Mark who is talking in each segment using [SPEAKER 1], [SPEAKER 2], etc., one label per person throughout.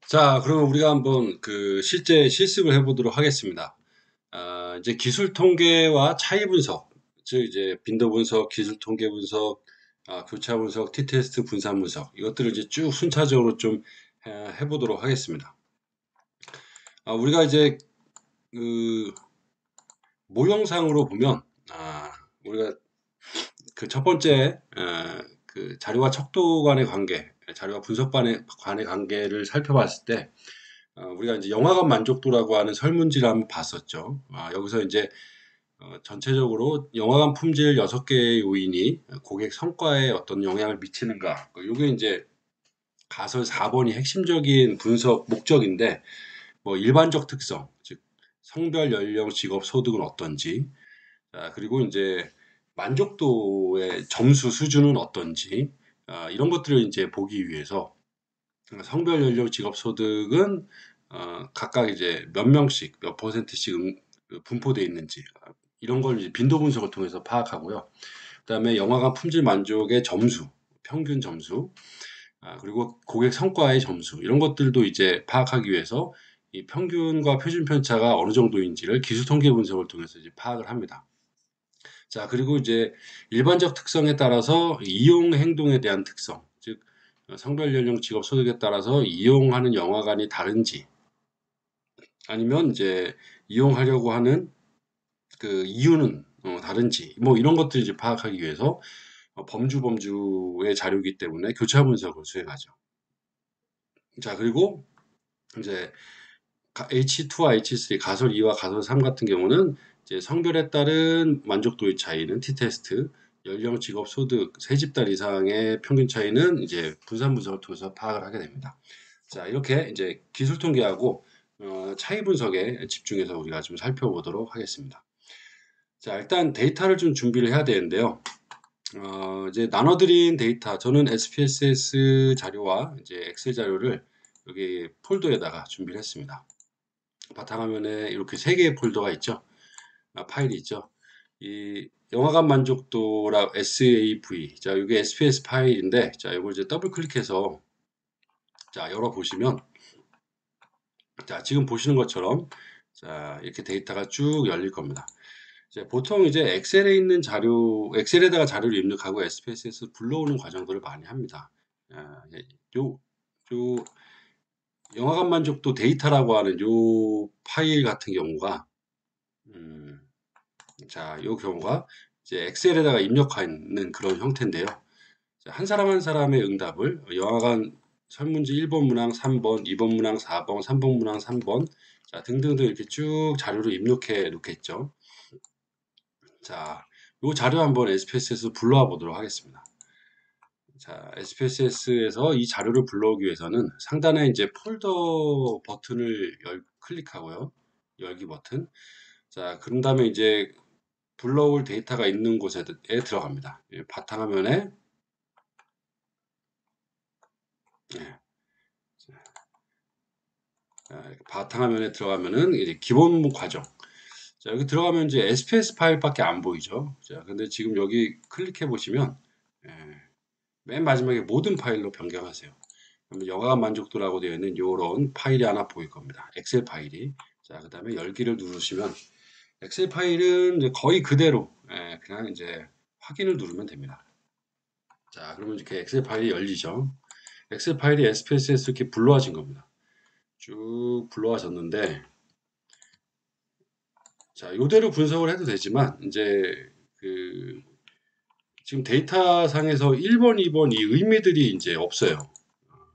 [SPEAKER 1] 자, 그러면 우리가 한번 실제 실습을 해보도록 하겠습니다. 이제 기술 통계와 차이 분석, 즉 이제 빈도 분석, 기술 통계 분석, 교차 분석, t-테스트 분산 분석, 이것들을 이제 쭉 순차적으로 좀 해보도록 하겠습니다. 우리가 이제 그 모형상으로 보면, 우리가 그 첫 번째, 그 자료와 척도 간의 관계, 자료와 분석 간의 관계를 살펴봤을 때, 우리가 이제 영화관 만족도라고 하는 설문지를 한번 봤었죠. 여기서 이제 전체적으로 영화관 품질 6개의 요인이 고객 성과에 어떤 영향을 미치는가. 요게 이제 가설 4번이 핵심적인 분석 목적인데, 뭐 일반적 특성, 즉 성별, 연령, 직업, 소득은 어떤지, 그리고 이제 만족도의 점수 수준은 어떤지, 이런 것들을 이제 보기 위해서 성별, 연령, 직업, 소득은 각각 이제 몇 명씩, 몇 퍼센트씩 분포되어 있는지 이런 걸 이제 빈도 분석을 통해서 파악하고요. 그다음에 영화관 품질 만족의 점수, 평균 점수, 그리고 고객 성과의 점수 이런 것들도 이제 파악하기 위해서 이 평균과 표준 편차가 어느 정도인지를 기술 통계 분석을 통해서 이제 파악을 합니다. 자, 그리고 이제 일반적 특성에 따라서 이용 행동에 대한 특성, 즉 성별, 연령, 직업, 소득에 따라서 이용하는 영화관이 다른지, 아니면 이제 이용하려고 하는 그 이유는 다른지, 뭐 이런 것들 이제 파악하기 위해서 범주의 자료이기 때문에 교차 분석을 수행하죠. 자, 그리고 이제 H2와 H3, 가설 2와 가설 3 같은 경우는 이제 성별에 따른 만족도의 차이는 t-테스트, 연령, 직업, 소득, 세 집단 이상의 평균 차이는 이제 분산 분석을 통해서 파악을 하게 됩니다. 자, 이렇게 이제 기술 통계하고 차이 분석에 집중해서 우리가 좀 살펴보도록 하겠습니다. 자, 일단 데이터를 좀 준비를 해야 되는데요. 이제 나눠드린 데이터, 저는 SPSS 자료와 이제 엑셀 자료를 여기 폴더에다가 준비를 했습니다. 바탕화면에 이렇게 3개의 폴더가 있죠. 파일이 있죠. 이 영화관 만족도라 SAV. 자, 이게 SPS 파일인데, 자, 이걸 이제 더블 클릭해서 자, 열어 보시면, 자, 지금 보시는 것처럼 자, 이렇게 데이터가 쭉 열릴 겁니다. 이제 보통 이제 엑셀에 있는 자료, 엑셀에다가 자료를 입력하고 SPSS 불러오는 과정들을 많이 합니다. 예, 요, 요 영화관 만족도 데이터라고 하는 요 파일 같은 경우가 음, 자, 요 경우가 이제 엑셀에다가 입력하는 그런 형태인데요. 한 사람 한 사람의 응답을 영화관 설문지 1번 문항 3번, 2번 문항 4번, 3번 문항 3번, 자, 등등등 이렇게 쭉 자료를 입력해 놓겠죠. 자, 요 자료 한번 SPSS 불러와 보도록 하겠습니다. 자, SPSS에서 이 자료를 불러오기 위해서는 상단에 이제 폴더 버튼을 클릭하고요. 열기 버튼. 자, 그런 다음에 이제 불러올 데이터가 있는 곳에 들어갑니다. 바탕화면에 예, 바탕화면에 들어가면은 이제 기본 과정. 자, 여기 들어가면 이제 SPS 파일밖에 안 보이죠. 자, 근데 지금 여기 클릭해 보시면 예, 맨 마지막에 모든 파일로 변경하세요. 그러면 영화관 만족도라고 되어 있는 이런 파일이 하나 보일 겁니다. 엑셀 파일이. 자, 그 다음에 열기를 누르시면 엑셀 파일은 이제 거의 그대로 그냥 이제 확인을 누르면 됩니다. 자, 그러면 이렇게 엑셀 파일이 열리죠. 엑셀 파일이 SPSS 이렇게 불러와진 겁니다. 쭉 불러와졌는데, 자, 이대로 분석을 해도 되지만, 이제, 그, 지금 데이터 상에서 1번, 2번 이 의미들이 이제 없어요.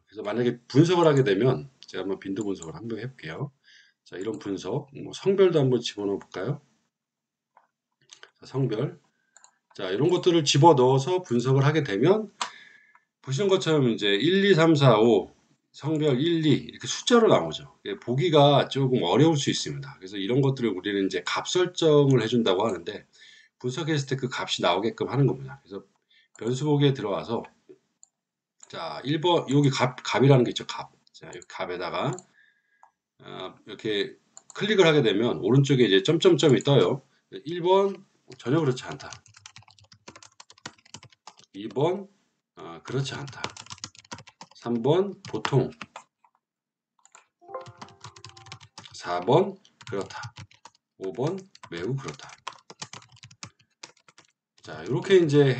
[SPEAKER 1] 그래서 만약에 분석을 하게 되면, 제가 한번 빈도 분석을 한번 해볼게요. 자, 이런 분석, 뭐 성별도 한번 집어넣어 볼까요? 자, 성별. 자, 이런 것들을 집어 넣어서 분석을 하게 되면, 보시는 것처럼 이제 1, 2, 3, 4, 5, 성별 1, 2 이렇게 숫자로 나오죠. 보기가 조금 어려울 수 있습니다. 그래서 이런 것들을 우리는 이제 값 설정을 해준다고 하는데 분석했을 때 그 값이 나오게끔 하는 겁니다. 그래서 변수 보기에 들어와서 자 1번 여기 값이라는 게 있죠. 값. 자, 이 값에다가 이렇게 클릭을 하게 되면 오른쪽에 이제 점점점이 떠요. 1번 전혀 그렇지 않다. 2번 그렇지 않다. 3번 보통 4번 그렇다. 5번 매우 그렇다. 자, 이렇게 이제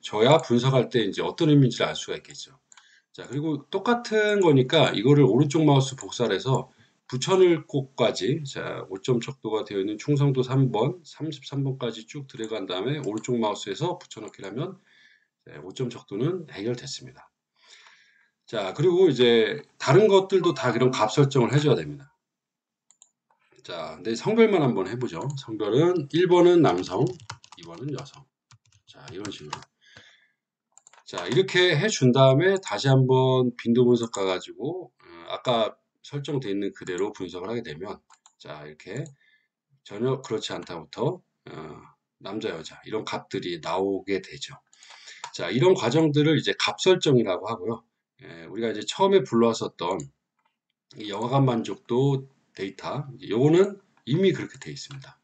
[SPEAKER 1] 줘야 분석할 때 이제 어떤 의미인지를 알 수가 있겠죠. 자, 그리고 똑같은 거니까 이거를 오른쪽 마우스 복사를 해서 붙여넣을 곳까지, 자, 5점 척도가 되어 있는 충성도 3번, 33번까지 쭉 들어간 다음에 오른쪽 마우스에서 붙여넣기를 하면 5점 척도는 해결됐습니다. 자, 그리고 이제 다른 것들도 다 그런 값 설정을 해줘야 됩니다. 자, 근데 성별만 한번 해보죠. 성별은 1번은 남성, 2번은 여성. 자, 이런 식으로. 자, 이렇게 해준 다음에 다시 한번 빈도 분석 가가지고, 아까 설정되어 있는 그대로 분석을 하게 되면, 자, 이렇게 전혀 그렇지 않다부터, 남자, 여자, 이런 값들이 나오게 되죠. 자, 이런 과정들을 이제 값 설정이라고 하고요. 우리가 이제 처음에 불러왔었던 이 영화관 만족도 데이터, 요거는 이미 그렇게 되어 있습니다.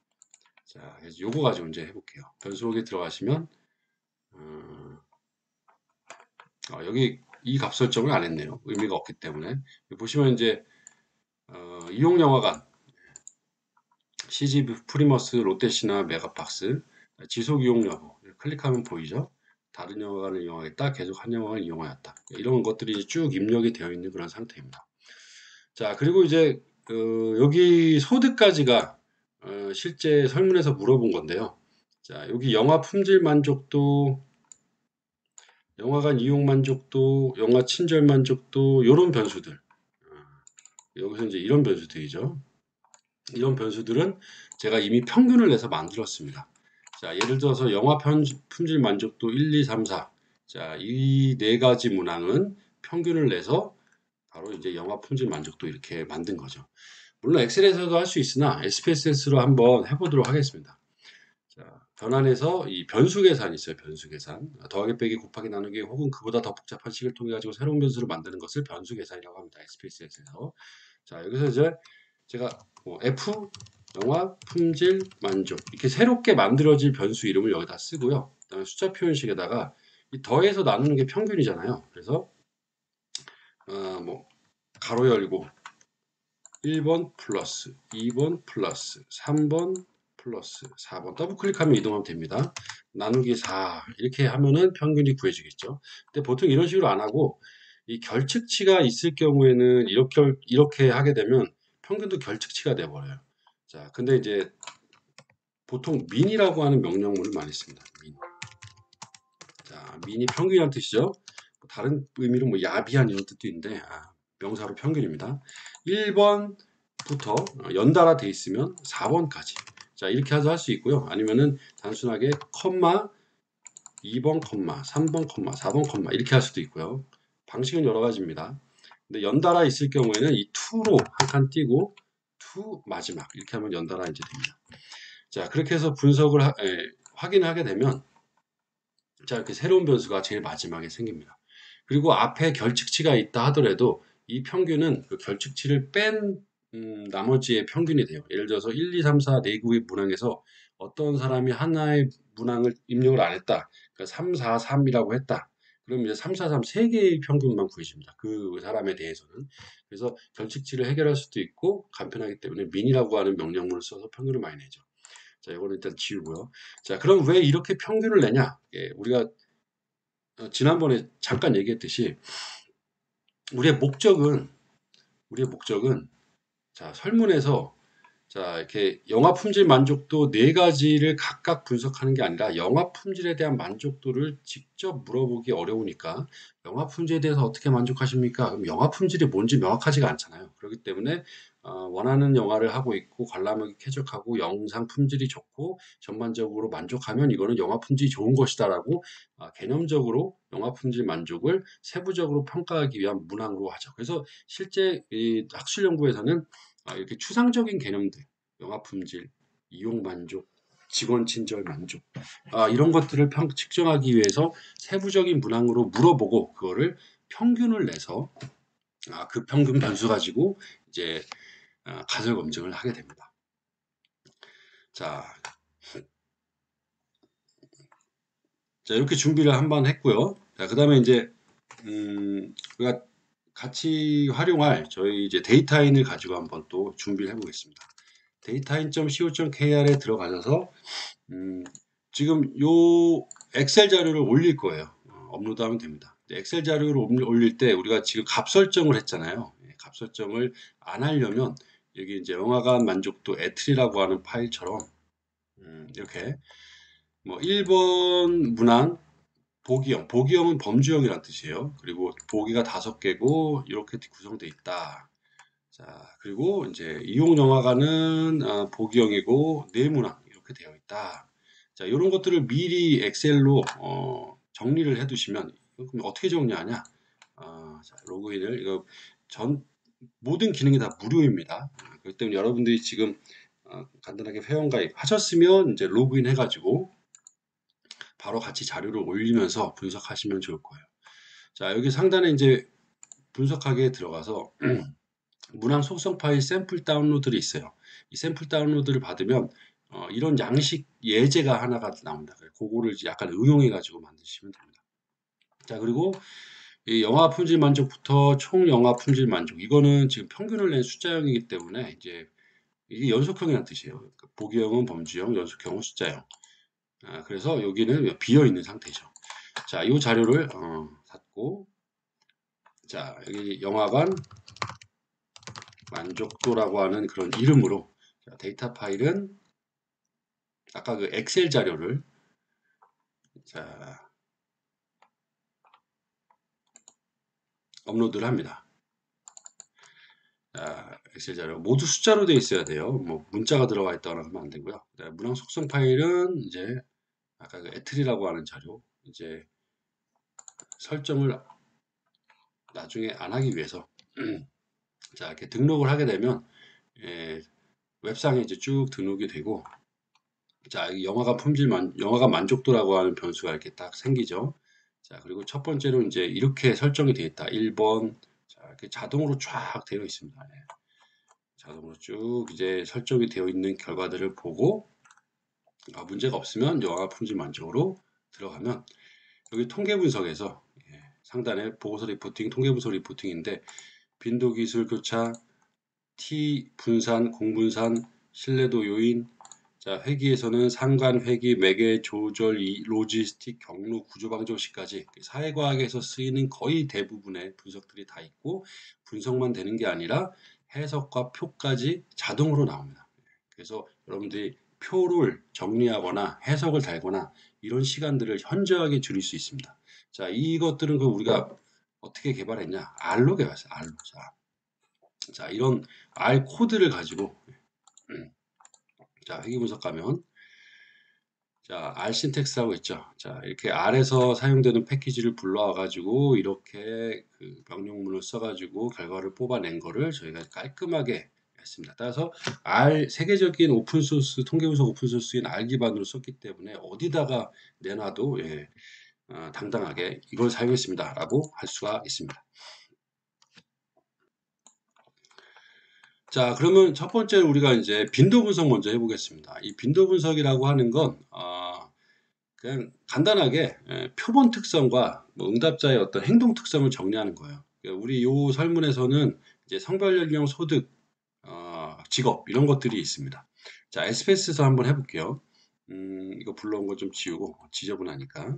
[SPEAKER 1] 자, 그래서 요거 가지고 이제 해볼게요. 변수록에 들어가시면, 여기 이 값 설정을 안 했네요. 의미가 없기 때문에. 보시면 이제, 이용 영화관, CG 프리머스, 롯데시나 메가박스, 지속 이용 여부. 클릭하면 보이죠? 다른 영화관을 이용하겠다. 계속 한 영화관을 이용하였다. 이런 것들이 쭉 입력이 되어 있는 그런 상태입니다. 자, 그리고 이제, 여기 소득까지가, 실제 설문에서 물어본 건데요. 자, 여기 영화 품질 만족도, 영화관 이용 만족도, 영화 친절 만족도, 요런 변수들. 여기서 이제 이런 변수들이죠. 이런 변수들은 제가 이미 평균을 내서 만들었습니다. 자, 예를 들어서 영화 품질 만족도 1, 2, 3, 4. 자, 이 네 가지 문항은 평균을 내서 바로 이제 영화 품질 만족도 이렇게 만든 거죠. 물론 엑셀에서도 할 수 있으나 SPSS로 한번 해보도록 하겠습니다. 자, 변환해서 이 변수 계산이 있어요. 변수 계산. 더하기 빼기 곱하기 나누기 혹은 그보다 더 복잡한 식을 통해 가지고 새로운 변수를 만드는 것을 변수 계산이라고 합니다. SPSS에서. 자, 여기서 이제 제가 뭐 F 영화 품질 만족 이렇게 새롭게 만들어질 변수 이름을 여기다 쓰고요. 그다음에 숫자 표현식에다가 이 더해서 나누는 게 평균이잖아요. 그래서 뭐 가로 열고 1번 플러스 2번 플러스 3번 플러스 4번 더블 클릭하면 이동하면 됩니다. 나누기 4 이렇게 하면은 평균이 구해지겠죠. 근데 보통 이런 식으로 안 하고 이 결측치가 있을 경우에는 이렇게 하게 되면 평균도 결측치가 돼 버려요. 자, 근데 이제 보통 민이라고 하는 명령문을 많이 씁니다. 민. 자, 민이 평균이라는 뜻이죠. 다른 의미로 뭐 야비한 이런 뜻도 있는데 명사로 평균입니다. 1번부터 연달아 돼 있으면 4번까지. 자, 이렇게 해서 할 수 있고요. 아니면은 단순하게 컴마 2번 컴마 3번 컴마 4번 컴마 이렇게 할 수도 있고요. 방식은 여러 가지입니다. 근데 연달아 있을 경우에는 이 to로 한 칸 띄고 to 마지막 이렇게 하면 연달아 이제 됩니다. 자, 그렇게 해서 분석을 확인을 하게 되면 자, 이렇게 새로운 변수가 제일 마지막에 생깁니다. 그리고 앞에 결측치가 있다 하더라도 이 평균은 그 결측치를 뺀 나머지의 평균이 돼요. 예를 들어서 1, 2, 3, 4, 4구의 문항에서 어떤 사람이 하나의 문항을 입력을 안 했다. 그러니까 3, 4, 3이라고 했다. 그럼 이제 3, 4, 3 3개의 평균만 구해집니다. 그 사람에 대해서는. 그래서 결측치를 해결할 수도 있고 간편하기 때문에 민이라고 하는 명령문을 써서 평균을 많이 내죠. 자, 이거는 일단 지우고요. 자, 그럼 왜 이렇게 평균을 내냐? 우리가 지난번에 잠깐 얘기했듯이 우리의 목적은 우리의 목적은 자, 설문에서 자, 이렇게 영화 품질 만족도 네 가지를 각각 분석하는 게 아니라 영화 품질에 대한 만족도를 직접 물어보기 어려우니까 영화 품질에 대해서 어떻게 만족하십니까? 그럼 영화 품질이 뭔지 명확하지가 않잖아요. 그렇기 때문에 원하는 영화를 하고 있고 관람하기 쾌적하고 영상 품질이 좋고 전반적으로 만족하면 이거는 영화 품질이 좋은 것이다라고 개념적으로 영화 품질 만족을 세부적으로 평가하기 위한 문항으로 하죠. 그래서 실제 이 학술 연구에서는 이렇게 추상적인 개념들, 영화 품질, 이용 만족, 직원 친절 만족, 이런 것들을 측정하기 위해서 세부적인 문항으로 물어보고 그거를 평균을 내서 그 평균 변수 가지고 이제 가설 검증을 하게 됩니다. 자, 자 이렇게 준비를 한번 했고요. 자, 그다음에 이제 우리가 같이 활용할 저희 이제 데이터인을 가지고 한번 또 준비를 해 보겠습니다. data인.co.kr에 들어가셔서 지금 요 엑셀 자료를 올릴 거예요. 업로드하면 됩니다. 엑셀 자료를 올릴 때 우리가 지금 값 설정을 했잖아요. 값 설정을 안 하려면 여기 이제 영화관 만족도 에트리라고 하는 파일처럼 이렇게 뭐 1번 문항 보기형, 보기형은 범주형이란 뜻이에요. 그리고 보기가 5개고 이렇게 구성되어 있다. 자, 그리고 이제 이용 영화관은 보기형이고 네모난 이렇게 되어 있다. 자, 이런 것들을 미리 엑셀로 정리를 해두시면 그럼 어떻게 정리하냐? 자, 로그인을 이거 전 모든 기능이 다 무료입니다. 그렇기 때문에 여러분들이 지금 간단하게 회원가입 하셨으면 이제 로그인 해가지고 바로 같이 자료를 올리면서 분석하시면 좋을 거예요. 자, 여기 상단에 이제 분석하기에 들어가서 문항 속성 파일 샘플 다운로드를 있어요. 이 샘플 다운로드를 받으면 이런 양식 예제가 하나가 나옵니다. 그거를 약간 응용해 가지고 만드시면 됩니다. 자, 그리고 이 영화 품질 만족부터 총 영화 품질 만족 이거는 지금 평균을 낸 숫자형이기 때문에 이제 이게 연속형이라는 뜻이에요. 보기형은 범주형, 연속형은 숫자형. 그래서 여기는 비어 있는 상태죠. 자, 이 자료를 닫고 자, 여기 영화관 만족도라고 하는 그런 이름으로 자, 데이터 파일은 아까 그 엑셀 자료를 자, 업로드를 합니다. 자, 엑셀 자료 모두 숫자로 되어 있어야 돼요. 뭐 문자가 들어가 있다거나 하면 안 되고요. 문항 속성 파일은 이제 아까 그 에트리라고 하는 자료 이제 설정을 나중에 안 하기 위해서 자, 이렇게 등록을 하게 되면 예, 웹상에 이제 쭉 등록이 되고 자, 영화가 만족도라고 하는 변수가 이렇게 딱 생기죠. 자, 그리고 첫 번째로 이제 이렇게 설정이 되어 있다. 1번. 자, 이렇게 자동으로 쫙 되어 있습니다. 예. 자동으로 쭉 이제 설정이 되어 있는 결과들을 보고 문제가 없으면 영화 품질 만족으로 들어가면 여기 통계 분석에서 상단에 보고서 리포팅, 통계 분석 리포팅인데 빈도 기술 교차, T 분산, 공분산, 신뢰도 요인, 자, 회기에서는 상관, 회기, 매개, 조절, 로지스틱, 경로, 구조 방정식까지 사회과학에서 쓰이는 거의 대부분의 분석들이 다 있고 분석만 되는 게 아니라 해석과 표까지 자동으로 나옵니다. 그래서 여러분들이 표를 정리하거나 해석을 달거나 이런 시간들을 현저하게 줄일 수 있습니다. 자, 이것들은 그 우리가 어떻게 개발했냐? R로 개발했어요. R로. 자, 이런 R 코드를 가지고 자, 회기 분석 가면 자, R 신텍스라고 있죠. 자, 이렇게 R에서 사용되는 패키지를 불러와 가지고 이렇게 그 명령문을 써 가지고 결과를 뽑아낸 거를 저희가 깔끔하게 했습니다. 따라서 R 세계적인 오픈 소스 통계 분석 오픈 소스인 R 기반으로 썼기 때문에 어디다가 내놔도 당당하게 이걸 사용했습니다라고 할 수가 있습니다. 자, 그러면 첫 번째로 우리가 이제 빈도 분석 먼저 해보겠습니다. 이 빈도 분석이라고 하는 건 그냥 간단하게 표본 특성과 뭐 응답자의 어떤 행동 특성을 정리하는 거예요. 그러니까 우리 요 설문에서는 이제 성별, 연령, 소득, 직업 이런 것들이 있습니다. 자, SPS에서 한번 해볼게요. 이거 불러온 거 좀 지우고 지저분하니까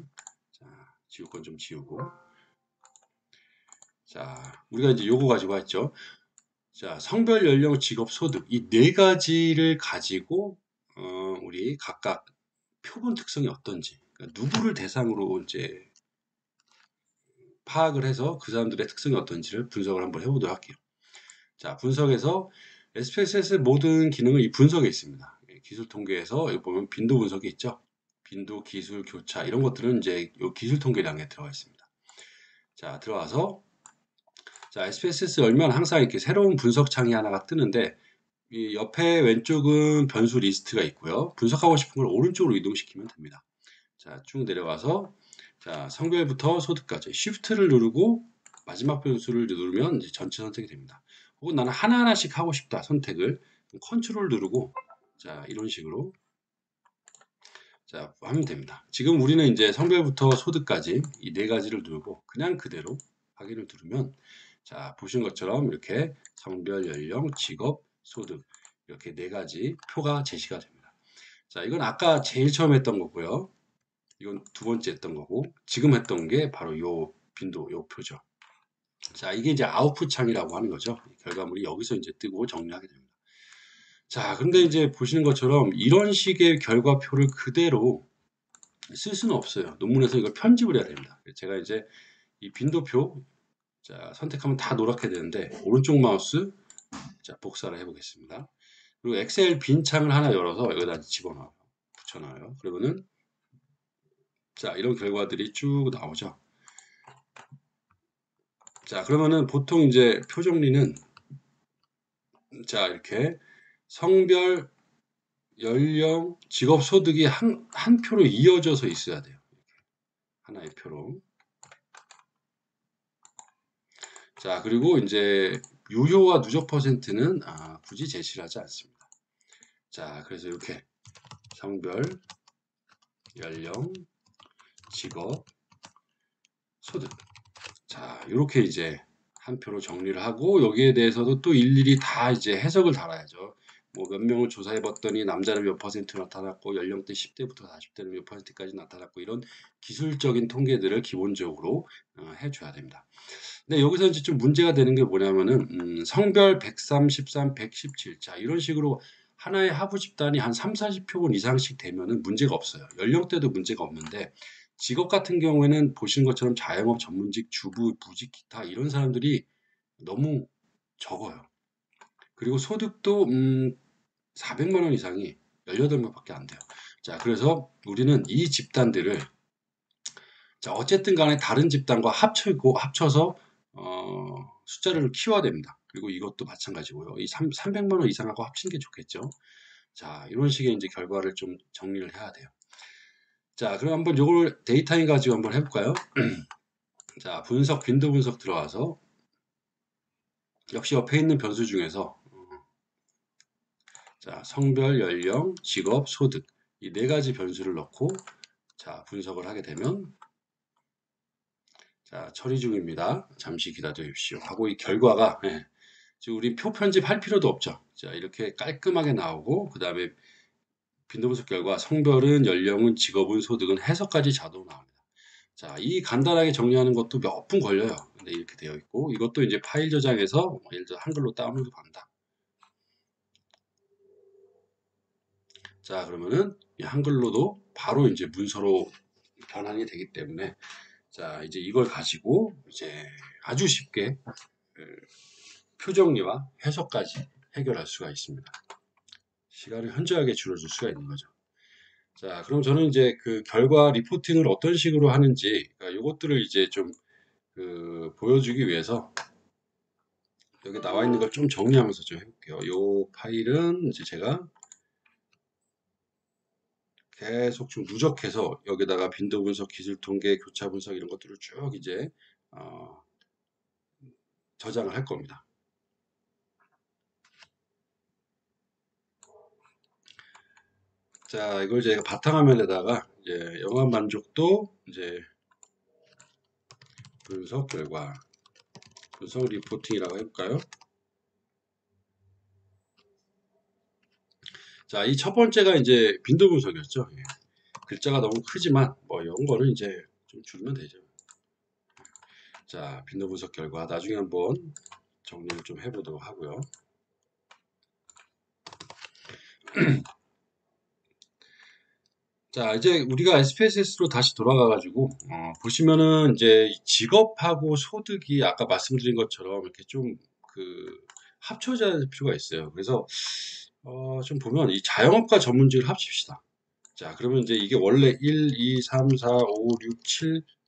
[SPEAKER 1] 자, 지울 건 좀 지우고 자, 우리가 이제 요거 가지고 했죠. 자, 성별, 연령, 직업, 소득 이 네 가지를 가지고 우리 각각 표본 특성이 어떤지 그러니까 누구를 대상으로 이제 파악을 해서 그 사람들의 특성이 어떤지를 분석을 한번 해보도록 할게요. 자, 분석에서 SPSS의 모든 기능은 이 분석에 있습니다. 기술 통계에서 여기 보면 빈도 분석이 있죠. 빈도, 기술, 교차 이런 것들은 이제 이 기술 통계량에 들어가 있습니다. 자, 들어와서 자, SPSS 열면 항상 이렇게 새로운 분석 창이 하나가 뜨는데 이 옆에 왼쪽은 변수 리스트가 있고요. 분석하고 싶은 걸 오른쪽으로 이동시키면 됩니다. 자, 쭉 내려와서 자, 성별부터 소득까지 Shift를 누르고 마지막 변수를 누르면 이제 전체 선택이 됩니다. 혹은 나는 하나하나씩 하고 싶다 선택을 컨트롤 누르고 자, 이런 식으로 자, 하면 됩니다. 지금 우리는 이제 성별부터 소득까지 이 네 가지를 누르고 그냥 그대로 확인을 누르면 자, 보신 것처럼 이렇게 성별, 연령, 직업, 소득 이렇게 네 가지 표가 제시가 됩니다. 자, 이건 아까 제일 처음 했던 거고요. 이건 두 번째 했던 거고 지금 했던 게 바로 요 빈도 요 표죠. 자, 이게 이제 아웃풋 창이라고 하는 거죠. 결과물이 여기서 이제 뜨고 정리하게 됩니다. 자, 근데 이제 보시는 것처럼 이런 식의 결과표를 그대로 쓸 수는 없어요. 논문에서 이걸 편집을 해야 됩니다. 제가 이제 이 빈도표 자, 선택하면 다 노랗게 되는데 오른쪽 마우스 자, 복사를 해보겠습니다. 그리고 엑셀 빈 창을 하나 열어서 여기다 집어넣어요. 붙여넣어요. 그러면은 자, 이런 결과들이 쭉 나오죠. 자, 그러면은 보통 이제 표 정리는 자, 이렇게 성별, 연령, 직업, 소득이 한 표로 이어져서 있어야 돼요. 하나의 표로. 자, 그리고 이제 유효와 누적 퍼센트는 굳이 제시를 하지 않습니다. 자, 그래서 이렇게 성별, 연령, 직업, 소득. 자, 이렇게 이제 한 표로 정리를 하고 여기에 대해서도 또 일일이 다 이제 해석을 달아야죠. 뭐 몇 명을 조사해 봤더니 남자는 몇 퍼센트 나타났고 연령대 10대부터 40대는 몇 퍼센트까지 나타났고 이런 기술적인 통계들을 기본적으로 해줘야 됩니다. 근데 여기서 이제 좀 문제가 되는 게 뭐냐면은 성별 133, 117. 자, 이런 식으로 하나의 하부 집단이 한 3, 40표본 이상씩 되면은 문제가 없어요. 연령대도 문제가 없는데 직업 같은 경우에는 보시는 것처럼 자영업 전문직, 주부, 부직, 기타 이런 사람들이 너무 적어요. 그리고 소득도 400만 원 이상이 18명밖에 안 돼요. 자, 그래서 우리는 이 집단들을 자, 어쨌든 간에 다른 집단과 합쳐서 숫자를 키워야 됩니다. 그리고 이것도 마찬가지고요. 이 300만 원 이상하고 합치는 게 좋겠죠. 자, 이런 식의 이제 결과를 좀 정리를 해야 돼요. 자, 그럼 한번 요걸 데이터인 가지고 한번 해볼까요? 자, 빈도 분석 들어와서 역시 옆에 있는 변수 중에서 자, 성별, 연령, 직업, 소득 이 네 가지 변수를 넣고 자, 분석을 하게 되면 자, 처리 중입니다. 잠시 기다려 주십시오. 하고 이 결과가 지금 우리 표 편집할 필요도 없죠. 자, 이렇게 깔끔하게 나오고 그 다음에 빈도 분석 결과 성별은, 연령은, 직업은, 소득은 해석까지 자동으로 나옵니다. 자, 이 간단하게 정리하는 것도 몇 분 걸려요. 근데 이렇게 되어 있고 이것도 이제 파일 저장해서 예를 들어 한글로 다운로드 한다. 자, 그러면은 이 한글로도 바로 이제 문서로 변환이 되기 때문에 자, 이제 이걸 가지고 이제 아주 쉽게 표 정리와 해석까지 해결할 수가 있습니다. 시간을 현저하게 줄여줄 수가 있는 거죠. 자, 그럼 저는 이제 그 결과 리포팅을 어떤 식으로 하는지 이것들을 이제 좀 보여주기 위해서 여기 나와 있는 걸 좀 정리하면서 좀 해볼게요. 이 파일은 이제 제가 계속 좀 누적해서 여기다가 빈도 분석, 기술 통계, 교차 분석 이런 것들을 쭉 이제 저장을 할 겁니다. 자, 이걸 제가 바탕화면에다가 이제 영업 만족도 이제 분석 결과 분석 리포팅이라고 해볼까요? 자, 이 첫 번째가 이제 빈도 분석이었죠. 예. 글자가 너무 크지만 뭐 이런 거는 이제 좀 줄이면 되죠. 자, 빈도 분석 결과 나중에 한번 정리를 좀 해보도록 하고요. 자, 이제 우리가 SPSS로 다시 돌아가가지고 보시면은 이제 직업하고 소득이 아까 말씀드린 것처럼 이렇게 좀 합쳐져야 될 필요가 있어요. 그래서 좀 보면 이 자영업과 전문직을 합칩시다. 자, 그러면 이제 이게 원래 1, 2, 3, 4, 5, 6,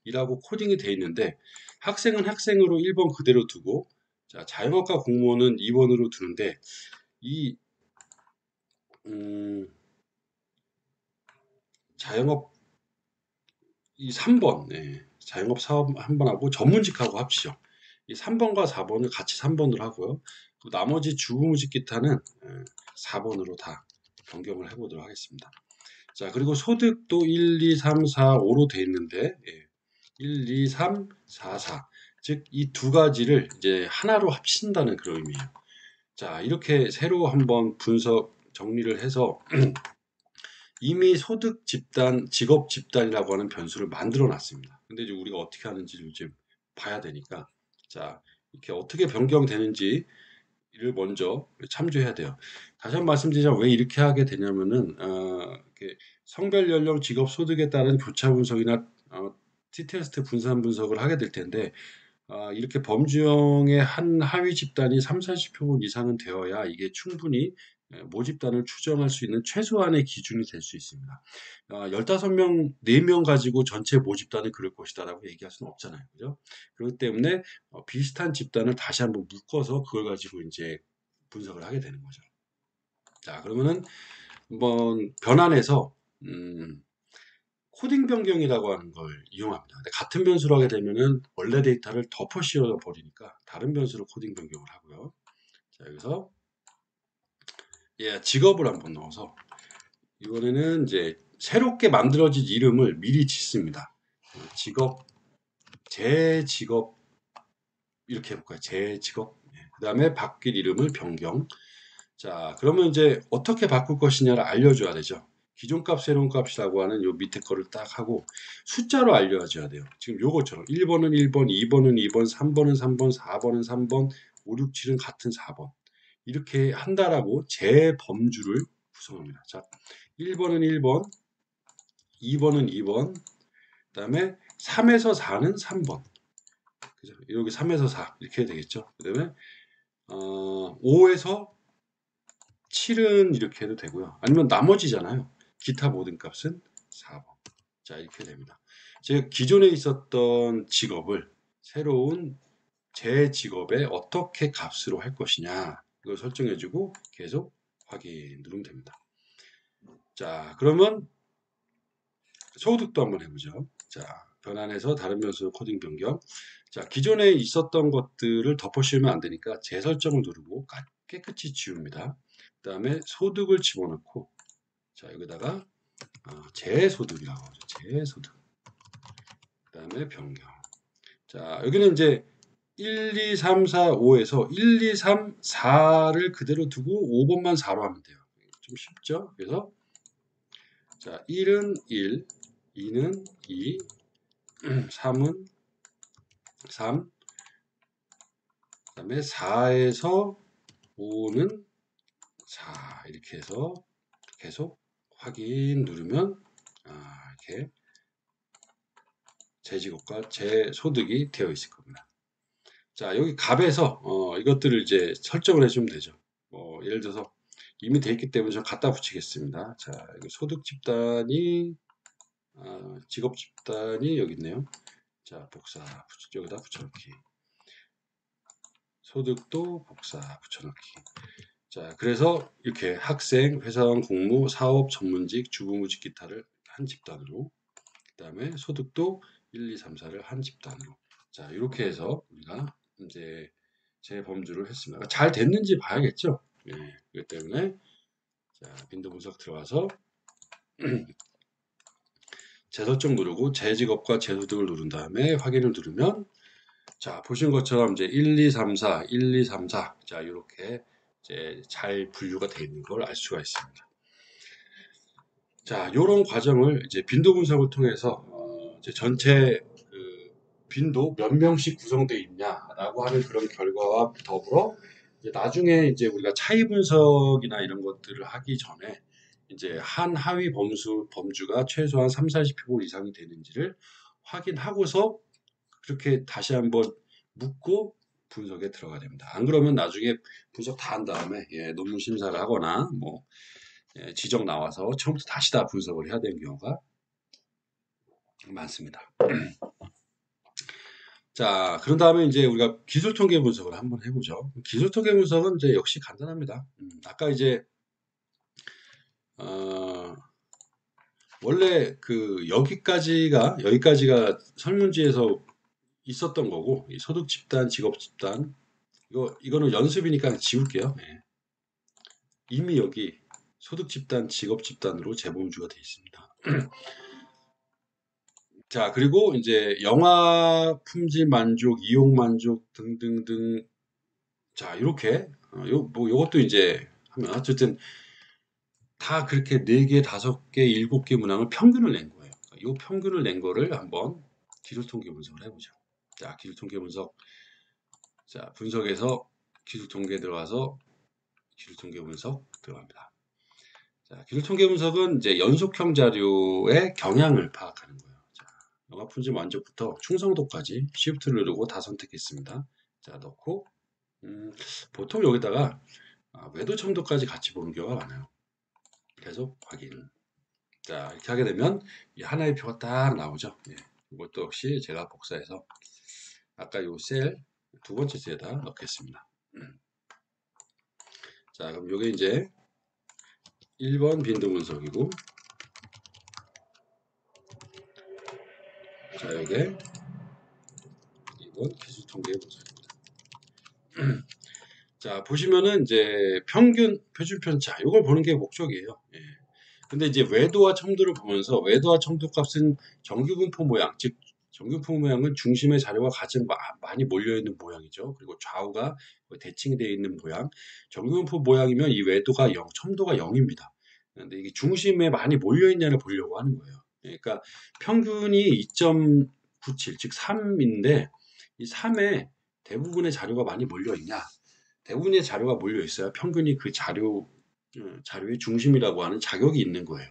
[SPEAKER 1] 7이라고 코딩이 되어 있는데 학생은 학생으로 1번 그대로 두고 자, 자영업과 공무원은 2번으로 두는데 이 자영업 이 3번 자영업 사업 한 번 하고 전문직하고 합치죠. 이 3번과 4번을 같이 3번으로 하고요. 나머지 주무직 기타는 4번으로 다 변경을 해보도록 하겠습니다. 자, 그리고 소득도 1, 2, 3, 4, 5로 되어 있는데 1, 2, 3, 4, 4. 즉, 이 두 가지를 이제 하나로 합친다는 그런 의미예요. 자, 이렇게 새로 한번 분석 정리를 해서 이미 소득 집단, 직업 집단이라고 하는 변수를 만들어 놨습니다. 근데 이제 우리가 어떻게 하는지를 이제 봐야 되니까, 자, 이렇게 어떻게 변경되는지를 먼저 참조해야 돼요. 다시 한번 말씀드리자면 왜 이렇게 하게 되냐면은, 이렇게 성별, 연령, 직업, 소득에 따른 교차 분석이나 T-테스트 분산 분석을 하게 될 텐데, 이렇게 범주형의 한 하위 집단이 3, 40표본 이상은 되어야 이게 충분히 모집단을 추정할 수 있는 최소한의 기준이 될 수 있습니다. 15명, 4명 가지고 전체 모집단을 그릴 것이다라고 얘기할 수는 없잖아요. 그죠? 그렇기 때문에 비슷한 집단을 다시 한번 묶어서 그걸 가지고 이제 분석을 하게 되는 거죠. 자, 그러면은 한번 변환해서 코딩 변경이라고 하는 걸 이용합니다. 근데 같은 변수로 하게 되면은 원래 데이터를 덮어 씌워 버리니까 다른 변수로 코딩 변경을 하고요. 자, 여기서 직업을 한번 넣어서 이번에는 이제 새롭게 만들어진 이름을 미리 짓습니다. 직업, 제 직업 이렇게 해볼까요? 제 직업. 그 다음에 바뀔 이름을 변경. 자, 그러면 이제 어떻게 바꿀 것이냐를 알려줘야 되죠. 기존 값, 새로운 값이라고 하는 요 밑에 거를 딱 하고 숫자로 알려줘야 돼요. 지금 요거처럼 1번은 1번, 2번은 2번, 3번은 3번, 4번은 3번, 5, 6, 7은 같은 4번. 이렇게 한다라고 재범주를 구성합니다. 자, 1번은 1번, 2번은 2번, 그 다음에 3에서 4는 3번. 그죠? 여기 3에서 4 이렇게 해야 되겠죠. 그 다음에 5에서 7은 이렇게 해도 되고요. 아니면 나머지잖아요. 기타 모든 값은 4번. 자, 이렇게 됩니다. 즉 기존에 있었던 직업을 새로운 제 직업에 어떻게 값으로 할 것이냐 이걸 설정해주고 계속 확인 누르면 됩니다. 자, 그러면 소득도 한번 해보죠. 자, 변환해서 다른 변수 코딩 변경. 자, 기존에 있었던 것들을 덮어 씌우면 안 되니까 재설정을 누르고 깨끗이 지웁니다. 그 다음에 소득을 집어넣고, 자, 여기다가 재소득이라고 하죠. 재소득. 그 다음에 변경. 자, 여기는 이제 1, 2, 3, 4, 5에서 1, 2, 3, 4를 그대로 두고 5번만 4로 하면 돼요. 좀 쉽죠? 그래서 자, 1은 1, 2는 2, 3은 3, 그 다음에 4에서 5는 4 이렇게 해서 계속 확인 누르면 이렇게 제 직업과 제 소득이 되어 있을 겁니다. 자, 여기 값에서 이것들을 이제 설정을 해주면 되죠. 예를 들어서 이미 되어 있기 때문에 저 갖다 붙이겠습니다. 자, 여기 소득 집단이 직업 집단이 여기 있네요. 자, 복사 여기다 붙여넣기. 소득도 복사 붙여넣기. 자, 그래서 이렇게 학생, 회사원, 공무, 사업, 전문직, 주부무직 기타를 한 집단으로, 그 다음에 소득도 1, 2, 3, 4를 한 집단으로. 자, 이렇게 해서 우리가 이제 재범주를 했습니다. 잘 됐는지 봐야겠죠? 예, 그렇기 때문에 자, 빈도 분석 들어가서 재설정 누르고 재직업과 재소득을 누른 다음에 확인을 누르면 자, 보신 것처럼 이제 1, 2, 3, 4, 1, 2, 3, 4. 자, 이렇게 이제 잘 분류가 되어 있는 걸 알 수가 있습니다. 자, 이런 과정을 이제 빈도 분석을 통해서 이제 전체 그 빈도 몇 명씩 구성되어 있냐라고 하는 그런 결과와 더불어 이제 나중에 이제 우리가 차이 분석이나 이런 것들을 하기 전에 이제 한 하위 범주가 최소한 3, 40표본 이상이 되는지를 확인하고서 그렇게 다시 한번 묻고 분석에 들어가야 됩니다. 안 그러면 나중에 분석 다 한 다음에 논문 심사를 하거나 뭐 지적 나와서 처음부터 다시 다 분석을 해야 되는 경우가 많습니다. 자, 그런 다음에 이제 우리가 기술 통계 분석을 한번 해보죠. 기술 통계 분석은 이제 역시 간단합니다. 아까 이제 원래 그 여기까지가 설문지에서 있었던 거고 이 소득 집단, 직업 집단 이거는 연습이니까 지울게요. 네. 이미 여기 소득 집단, 직업 집단으로 재범주가 되어 있습니다. 자, 그리고 이제 영화 품질 만족, 이용 만족 등등등. 자, 이렇게 뭐 요것도 이제 하면 어쨌든 다 그렇게 4개, 5개, 7개 문항을 평균을 낸 거예요. 이 평균을 낸 거를 한번 기술 통계 분석을 해보죠. 자, 기술 통계 분석. 자, 분석에서 기술 통계 들어가서 기술 통계 분석 들어갑니다. 자, 기술 통계 분석은 이제 연속형 자료의 경향을 파악하는 거예요. 자, 영화 품질 만족부터 충성도까지 Shift를 누르고 다 선택했습니다. 자, 넣고 보통 여기다가 외도 첨도까지 같이 보는 경우가 많아요. 계속 확인. 자, 이렇게 하게 되면 이 하나의 표가 딱 나오죠. 예. 이것도 역시 제가 복사해서 아까 요 셀 두 번째 셀에다 넣겠습니다. 자, 그럼 요게 이제 1번 빈도 분석이고, 자, 요게 2번 기술 통계 분석입니다. 자, 보시면은 이제 평균, 표준 편차, 요걸 보는 게 목적이에요. 예. 근데 이제 외도와 첨도를 보면서 외도와 첨도 값은 정규분포 모양, 즉 정규분포 모양은 중심의 자료가 가장 많이 몰려있는 모양이죠. 그리고 좌우가 대칭되어 있는 모양. 정규분포 모양이면 이 외도가 0, 첨도가 0입니다. 근데 이게 중심에 많이 몰려있냐를 보려고 하는 거예요. 그러니까 평균이 2.97, 즉 3인데 이 3에 대부분의 자료가 많이 몰려있냐? 대부분의 자료가 몰려 있어야 평균이 그 자료의 중심이라고 하는 자격이 있는 거예요.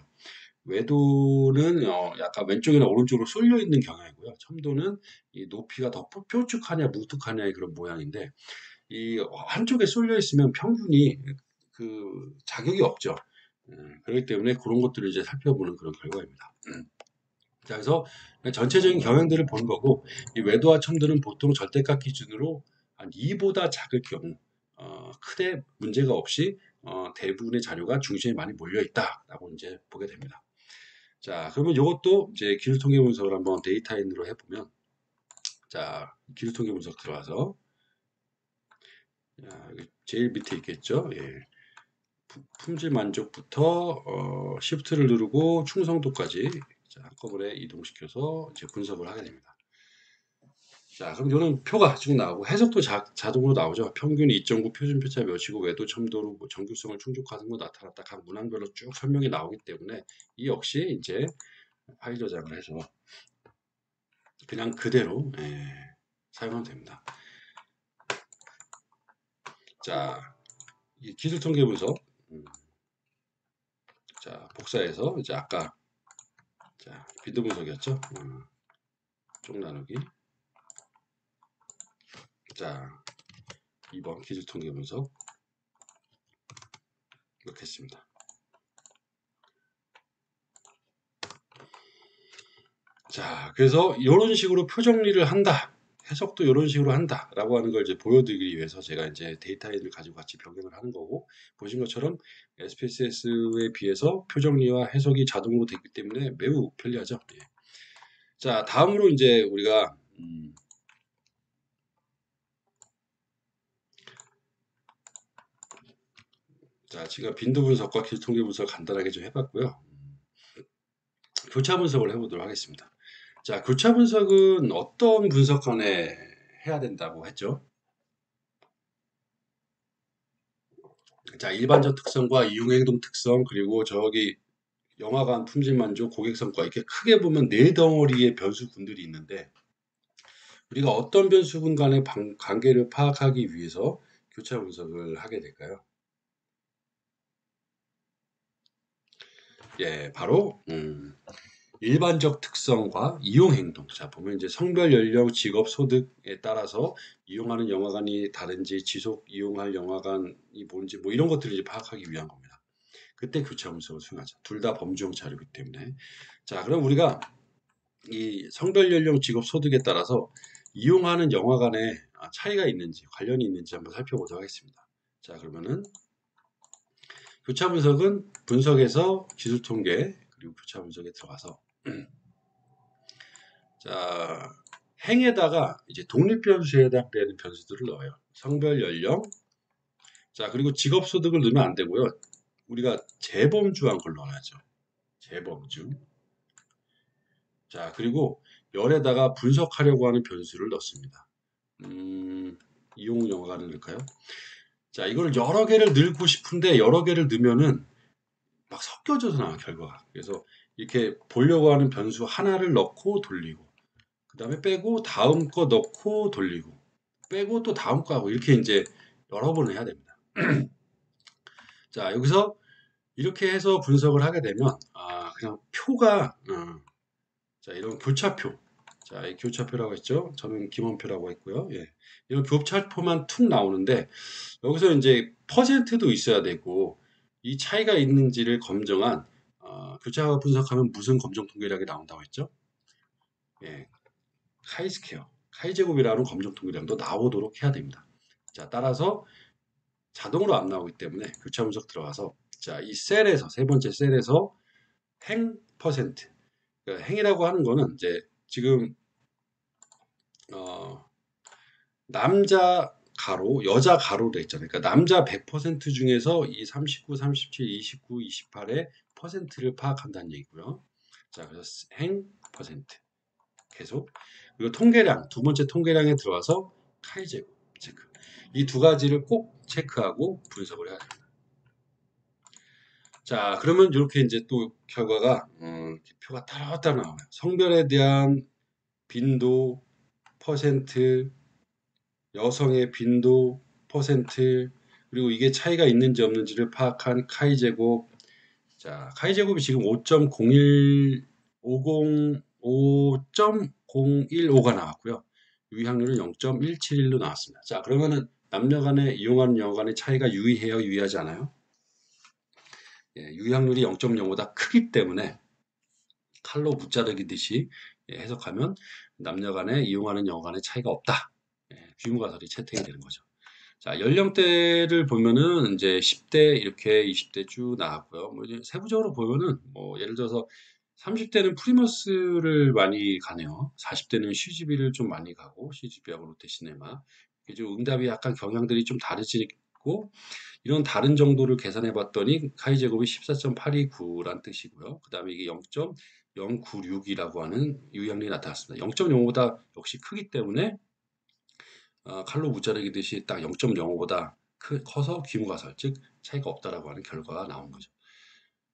[SPEAKER 1] 외도는 약간 왼쪽이나 오른쪽으로 쏠려 있는 경향이고요. 첨도는 이 높이가 더 뾰족하냐 뭉툭하냐의 그런 모양인데 이 한쪽에 쏠려 있으면 평균이 그 자격이 없죠. 그렇기 때문에 그런 것들을 이제 살펴보는 그런 결과입니다. 자, 그래서 전체적인 경향들을 보는 거고 이 외도와 첨도는 보통 절대값 기준으로 한 2보다 작을 경우 크게 문제가 없이 대부분의 자료가 중심에 많이 몰려 있다라고 이제 보게 됩니다. 자, 그러면 이것도 이제 기술통계 분석을 한번 데이터인으로 해보면, 자, 기술통계 분석 들어가서 제일 밑에 있겠죠. 예. 품질 만족부터 Shift를 누르고 충성도까지 자, 한꺼번에 이동시켜서 이제 분석을 하게 됩니다. 자, 그럼 이런 표가 쭉 나오고 해석도 자동으로 나오죠. 평균 2.9, 표준 표차 몇이고 외도 첨도로 뭐 정규성을 충족하는 거 나타났다. 각 문항별로 쭉 설명이 나오기 때문에 이 역시 이제 파일 저장을 해서 그냥 그대로 사용하면 됩니다. 자, 이 기술 통계 분석. 자, 복사해서 이제 아까 자, 빈도 분석이었죠. 쪽 나누기. 자, 2번 기술 통계 분석 넣겠습니다. 자, 그래서 이런 식으로 표 정리를 한다. 해석도 이런 식으로 한다라고 하는 걸 이제 보여드리기 위해서 제가 이제 데이터를 가지고 같이 병행을 하는 거고 보신 것처럼 SPSS에 비해서 표 정리와 해석이 자동으로 되기 때문에 매우 편리하죠. 예. 자, 다음으로 이제 우리가 자, 제가 빈도 분석과 기술 통계 분석 간단하게 좀 해봤고요. 교차 분석을 해보도록 하겠습니다. 자, 교차 분석은 어떤 분석관에 해야 된다고 했죠? 자, 일반적 특성과 이용행동 특성, 그리고 저기 영화관 품질 만족, 고객 성과 이렇게 크게 보면 네 덩어리의 변수군들이 있는데 우리가 어떤 변수군 간의 관계를 파악하기 위해서 교차 분석을 하게 될까요? 예, 바로 일반적 특성과 이용 행동. 자, 보면 이제 성별, 연령, 직업, 소득에 따라서 이용하는 영화관이 다른지, 지속 이용할 영화관이 뭔지, 뭐 이런 것들을 이제 파악하기 위한 겁니다. 그때 교차 분석을 수행하죠. 둘 다 범주형 자료이기 때문에. 자, 그럼 우리가 이 성별, 연령, 직업, 소득에 따라서 이용하는 영화관에 차이가 있는지, 관련이 있는지 한번 살펴보도록 하겠습니다. 자, 그러면은 교차 분석은 분석에서 기술 통계, 그리고 교차 분석에 들어가서 자, 행에다가 이제 독립 변수에 해당되는 변수들을 넣어요. 성별, 연령, 자, 그리고 직업 소득을 넣으면 안 되고요. 우리가 재범주한 걸 넣어야죠. 재범주. 자, 그리고 열에다가 분석하려고 하는 변수를 넣습니다. 이용 영어관을 넣을까요? 자, 이걸 여러 개를 넣고 싶은데 여러 개를 넣으면은 막 섞여져서 나와, 결과가. 그래서 이렇게 보려고 하는 변수 하나를 넣고 돌리고, 그 다음에 빼고 다음 거 넣고 돌리고, 빼고 또 다음 거 하고, 이렇게 이제 여러 번을 해야 됩니다. 자, 여기서 이렇게 해서 분석을 하게 되면, 그냥 표가, 자, 이런 교차표. 자, 이 교차표라고 했죠. 저는 기본표라고 했고요. 예. 이런 교차표만 툭 나오는데, 여기서 이제 퍼센트도 있어야 되고, 이 차이가 있는지를 검증한, 교차 분석하면 무슨 검정 통계량이 나온다고 했죠? 예. 카이스퀘어, 카이제곱이라는 검정 통계량도 나오도록 해야 됩니다. 자, 따라서 자동으로 안 나오기 때문에 교차 분석 들어가서, 자, 이 셀에서, 세 번째 셀에서 행 퍼센트. 그러니까 행이라고 하는 거는 이제 지금 어, 남자 가로, 여자 가로로 돼 있잖아요. 그러니까 남자 100% 중에서 이 39, 37, 29, 28의 퍼센트를 파악한다는 얘기고요. 자, 그래서 행 퍼센트 계속. 그리고 통계량, 두 번째 통계량에 들어가서 카이제곱 체크. 이 두 가지를 꼭 체크하고 분석을 해야 됩니다. 자, 그러면 이렇게 이제 또 결과가 표가 따로따로 나와요. 성별에 대한 빈도, 퍼센트, 여성의 빈도, 퍼센트, 그리고 이게 차이가 있는지 없는지를 파악한 카이 제곱. 자, 카이 제곱이 지금 5.015가 나왔고요. 유의확률은 0.171로 나왔습니다. 자, 그러면은 남녀 간에 이용하는 영어 간의 차이가 유의해요, 유의하지 않아요? 예, 유의확률이 0.05보다 크기 때문에 칼로 무자르기듯이 해석하면 남녀 간에 이용하는 영어 간의 차이가 없다. 예, 귀무가설이 채택이 되는 거죠. 자, 연령대를 보면은 이제 10대 이렇게 20대 쭉 나왔고요. 뭐 이제 세부적으로 보면은 뭐 예를 들어서 30대는 프리머스를 많이 가네요. 40대는 CGV를 좀 많이 가고 CGV하고 롯데시네마. 이제 응답이 약간 경향들이 좀 다르지고 이런 다른 정도를 계산해 봤더니 카이 제곱이 14.829란 뜻이고요. 그다음에 이게 0.096이라고 하는 유형이 나타났습니다. 0.05보다 역시 크기 때문에 칼로 무자르기듯이 딱 0.05보다 커서 귀무가설, 즉 차이가 없다라고 하는 결과가 나온 거죠.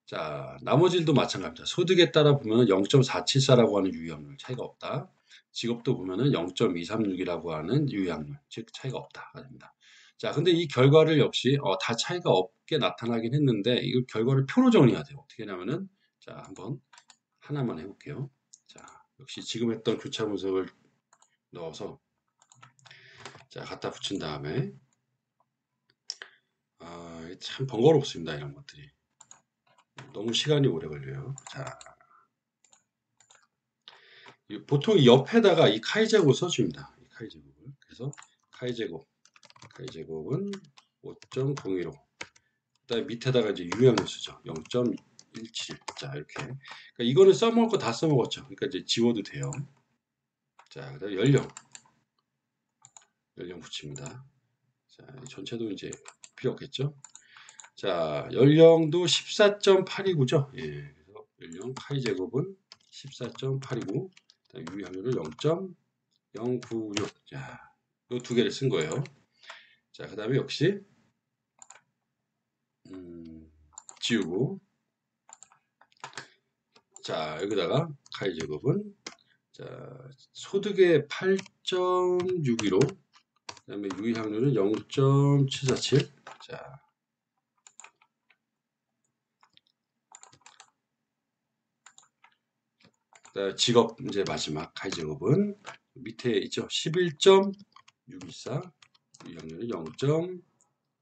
[SPEAKER 1] 자, 나머지도 마찬가지입니다. 소득에 따라 보면 0.474라고 하는 유의확률 차이가 없다. 직업도 보면은 0.236이라고 하는 유의확률, 즉 차이가 없다가 됩니다. 자, 근데 이 결과를 역시 다 차이가 없게 나타나긴 했는데 이 결과를 표로 정리해야 돼요. 어떻게 하냐면은 자, 한번 하나만 해볼게요. 자, 역시 지금 했던 교차 분석을 넣어서 자, 갖다 붙인 다음에 참 번거롭습니다. 이런 것들이. 너무 시간이 오래 걸려요. 자, 보통 이 옆에다가 이 카이제곱을 써줍니다. 이 카이제곱을. 그래서 카이제곱은 5.015. 그다음에 밑에다가 이제 유형을 쓰죠. 0.171. 자, 이렇게. 그러니까 이거는 써먹을 거 다 써먹었죠. 그러니까 이제 지워도 돼요. 자, 그다음에 연령 붙입니다. 자, 전체도 이제 필요 없겠죠. 자, 연령도 14.829죠. 예, 그래서 연령 카이제곱은 14.829. 유의확률을 0.096. 자, 이 두 개를 쓴 거예요. 자, 그 다음에 역시 지우고. 자, 여기다가 카이제곱은 자, 소득의 8.615. 그 다음에 유의확률은 0.747. 자, 직업 이제 마지막 카이제곱은 밑에 있죠. 11.614. 유의확률은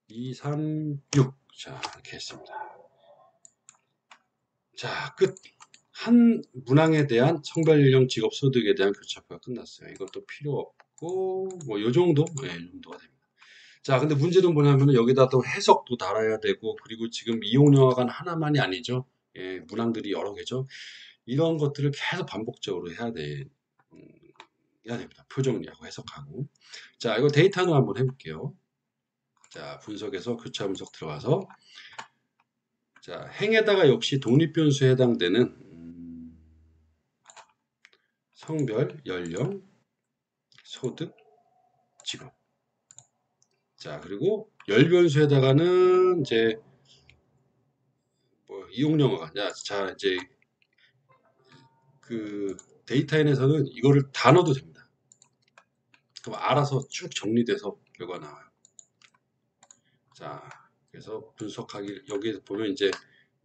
[SPEAKER 1] 0.236. 자, 이렇게 했습니다. 자, 끝. 한 문항에 대한 성별, 연령, 직업, 소득에 대한 교차표가 끝났어요. 이것도 필요 없고 뭐 요 정도? 네, 이 정도가 됩니다. 자, 근데 문제는 뭐냐면은 여기다 또 해석도 달아야 되고 그리고 지금 이용영어관 하나만이 아니죠. 예, 문항들이 여러 개죠. 이런 것들을 계속 반복적으로 음, 해야 됩니다. 표정리하고 해석하고. 자, 이거 데이터로 한번 해볼게요. 자, 분석에서 교차 분석 들어가서 자, 행에다가 역시 독립변수에 해당되는 성별, 연령, 소득, 직업. 자, 그리고 열변수에다가는 이제 뭐 이용영어가 자 이제 그 데이터엔에서는 이거를 다 넣어도 됩니다. 그럼 알아서 쭉 정리돼서 결과 나와요. 자, 그래서 분석하기 여기에 보면 이제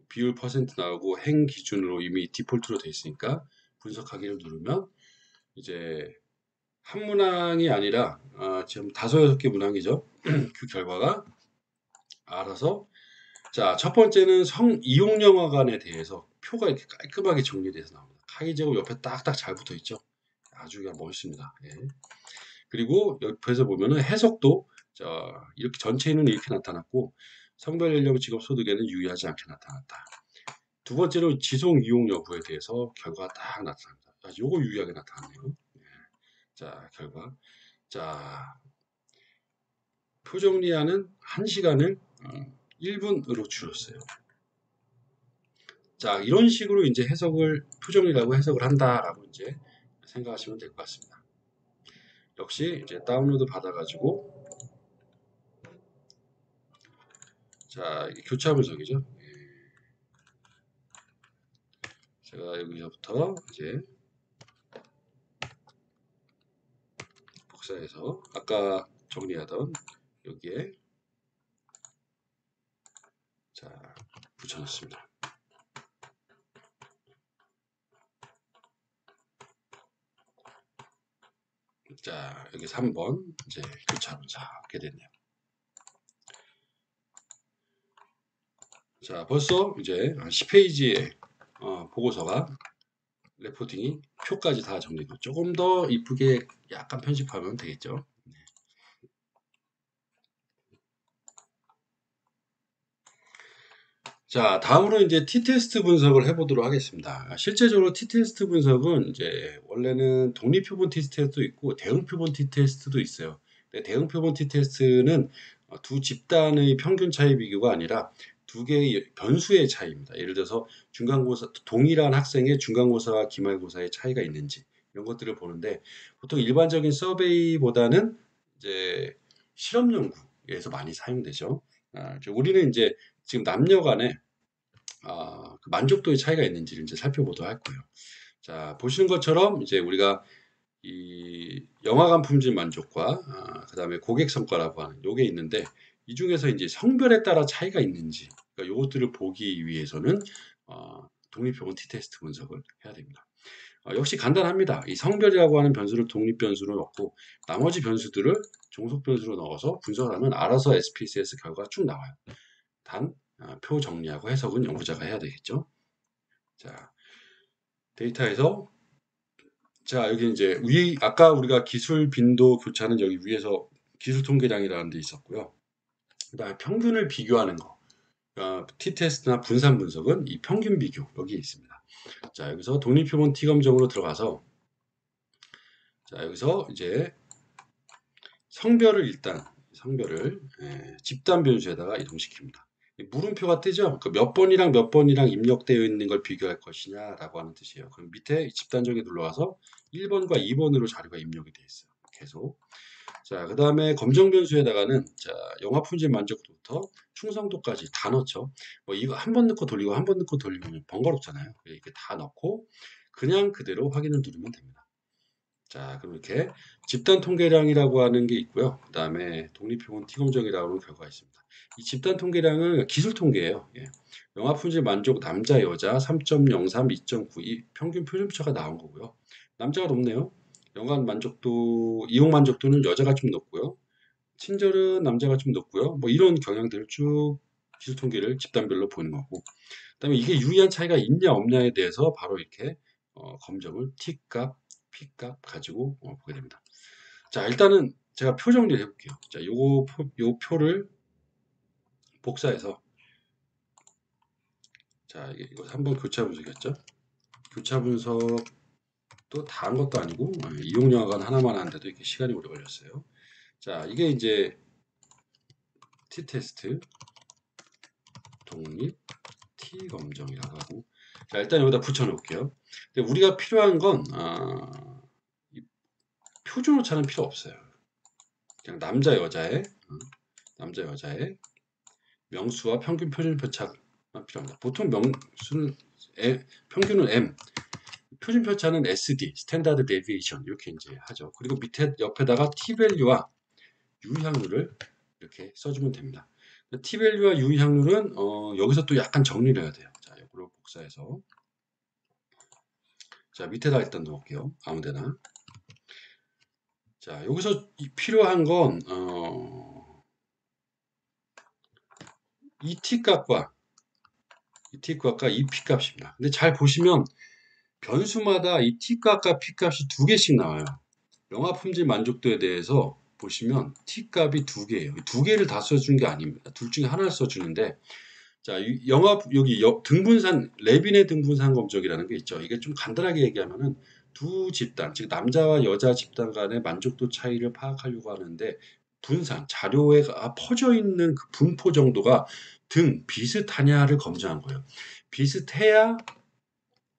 [SPEAKER 1] 비율 퍼센트 나오고 행 기준으로 이미 디폴트로 돼 있으니까 분석하기를 누르면 이제 한 문항이 아니라 지금 5-6개 문항이죠. 그 결과가 알아서 자, 첫 번째는 이용 영화관에 대해서 표가 이렇게 깔끔하게 정리돼서 나옵니다. 카이 제곱 옆에 딱딱 잘 붙어 있죠. 아주 그냥 멋있습니다. 예. 그리고 옆에서 보면은 해석도 자, 이렇게 전체는 이렇게 나타났고 성별, 연령, 직업, 소득에는 유의하지 않게 나타났다. 두 번째로 지속 이용 여부에 대해서 결과가 딱 나타납니다. 아, 요거 유의하게 나타났네요. 예. 자, 결과. 자, 표 정리하는 1시간을 1분으로 줄였어요. 자, 이런 식으로 이제 표정이라고 해석을 한다라고 이제 생각하시면 될 것 같습니다. 역시 이제 다운로드 받아가지고, 자, 교차 분석이죠. 제가 여기서부터 이제 복사해서 아까 정리하던 여기에 자, 붙여놨습니다. 자, 여기 3번 이제 교차 분석하게 됐네요. 자, 벌써 이제 10페이지의 보고서가 레포팅이 표까지 다 정리되고 조금 더 이쁘게 약간 편집하면 되겠죠. 자, 다음으로 이제 t-테스트 분석을 해보도록 하겠습니다. 실제적으로 t-테스트 분석은 이제 원래는 독립표본 t-테스트도 있고 대응표본 t-테스트도 있어요. 근데 대응표본 t-테스트는 두 집단의 평균 차이 비교가 아니라 두 개의 변수의 차이입니다. 예를 들어서 중간고사, 동일한 학생의 중간고사와 기말고사의 차이가 있는지 이런 것들을 보는데 보통 일반적인 서베이보다는 이제 실험 연구에서 많이 사용되죠. 우리는 이제 지금 남녀 간에 그 만족도의 차이가 있는지를 이제 살펴보도록 할 거예요. 자, 보시는 것처럼 이제 우리가 이 영화관 품질 만족과 그다음에 고객 성과라고 하는 요게 있는데 이 중에서 이제 성별에 따라 차이가 있는지 그러니까 요것들을 보기 위해서는 독립표본 t-테스트 분석을 해야 됩니다. 역시 간단합니다. 이 성별이라고 하는 변수를 독립 변수로 넣고 나머지 변수들을 종속 변수로 넣어서 분석하면 알아서 SPSS 결과가 쭉 나와요. 단 표 정리하고 해석은 연구자가 해야 되겠죠. 자, 데이터에서 자, 여기 이제 아까 우리가 기술 빈도 교차는 여기 위에서 기술 통계량이라는 데 있었고요. 그다음에 평균을 비교하는 거. t-테스트나 분산 분석은 이 평균 비교 여기에 있습니다. 자, 여기서 독립표본 t-검정으로 들어가서 자, 여기서 이제 성별을 집단 변수에다가 이동시킵니다. 물음표가 뜨죠? 몇 번이랑 몇 번이랑 입력되어 있는 걸 비교할 것이냐라고 하는 뜻이에요. 그럼 밑에 집단적에 눌러와서 1번과 2번으로 자료가 입력이 되어 있어요. 계속. 자, 그 다음에 검정 변수에다가는 자, 영화 품질 만족도부터 충성도까지 다 넣죠. 뭐 이거 한 번 넣고 돌리고 한 번 넣고 돌리면 번거롭잖아요. 이렇게 다 넣고 그냥 그대로 확인을 누르면 됩니다. 자, 그럼 이렇게 집단 통계량이라고 하는 게 있고요. 그 다음에 독립표본 T검정이라고 하는 결과가 있습니다. 이 집단 통계량은 기술 통계예요. 예. 영화 품질 만족 남자 여자 3.03, 2.92 평균 표준차가 나온 거고요. 남자가 높네요. 영화 만족도, 이용 만족도는 여자가 좀 높고요. 친절은 남자가 좀 높고요. 뭐 이런 경향들을 쭉 기술 통계를 집단별로 보는 거고. 그다음에 이게 유의한 차이가 있냐 없냐에 대해서 바로 이렇게 검정을 T값, P값 가지고 보게 됩니다. 자, 일단은 제가 표 정리를 해볼게요. 자, 요 표를 복사해서 자, 이거 한번 교차 분석했죠? 교차 분석도 다 한 것도 아니고 이용 영화관 하나만 하는데도 이렇게 시간이 오래 걸렸어요. 자, 이게 이제 t-테스트 독립 T검정이라고 하고 자, 일단 여기다 붙여놓을게요. 근데 우리가 필요한 건, 이 표준 오차는 필요 없어요. 그냥 남자, 여자의 명수와 평균 표준 편차만 필요합니다. 보통 명수는, 평균은 M, 표준 편차는 SD, 스탠다드 데비에이션 이렇게 이제 하죠. 그리고 밑에 옆에다가 T밸류와 유의항률을 이렇게 써주면 됩니다. T밸류와 유의항률은 여기서 또 약간 정리를 해야 돼요. 자, 이거를 복사해서 자 밑에다 일단 넣을게요. 아무데나. 자 여기서 필요한 건 이 T값과 이 P값입니다. 근데 잘 보시면 변수마다 이 T값과 P값이 두 개씩 나와요. 영화 품질 만족도에 대해서 보시면 T값이 두 개예요. 두 개를 다 써준 게 아닙니다. 둘 중에 하나를 써주는데 자, 영화 여기 등분산 레빈의 등분산 검정이라는 게 있죠. 이게 좀 간단하게 얘기하면은 두 집단, 즉 남자와 여자 집단 간의 만족도 차이를 파악하려고 하는데 분산 자료에 퍼져 있는 그 분포 정도가 비슷하냐를 검증한 거예요. 비슷해야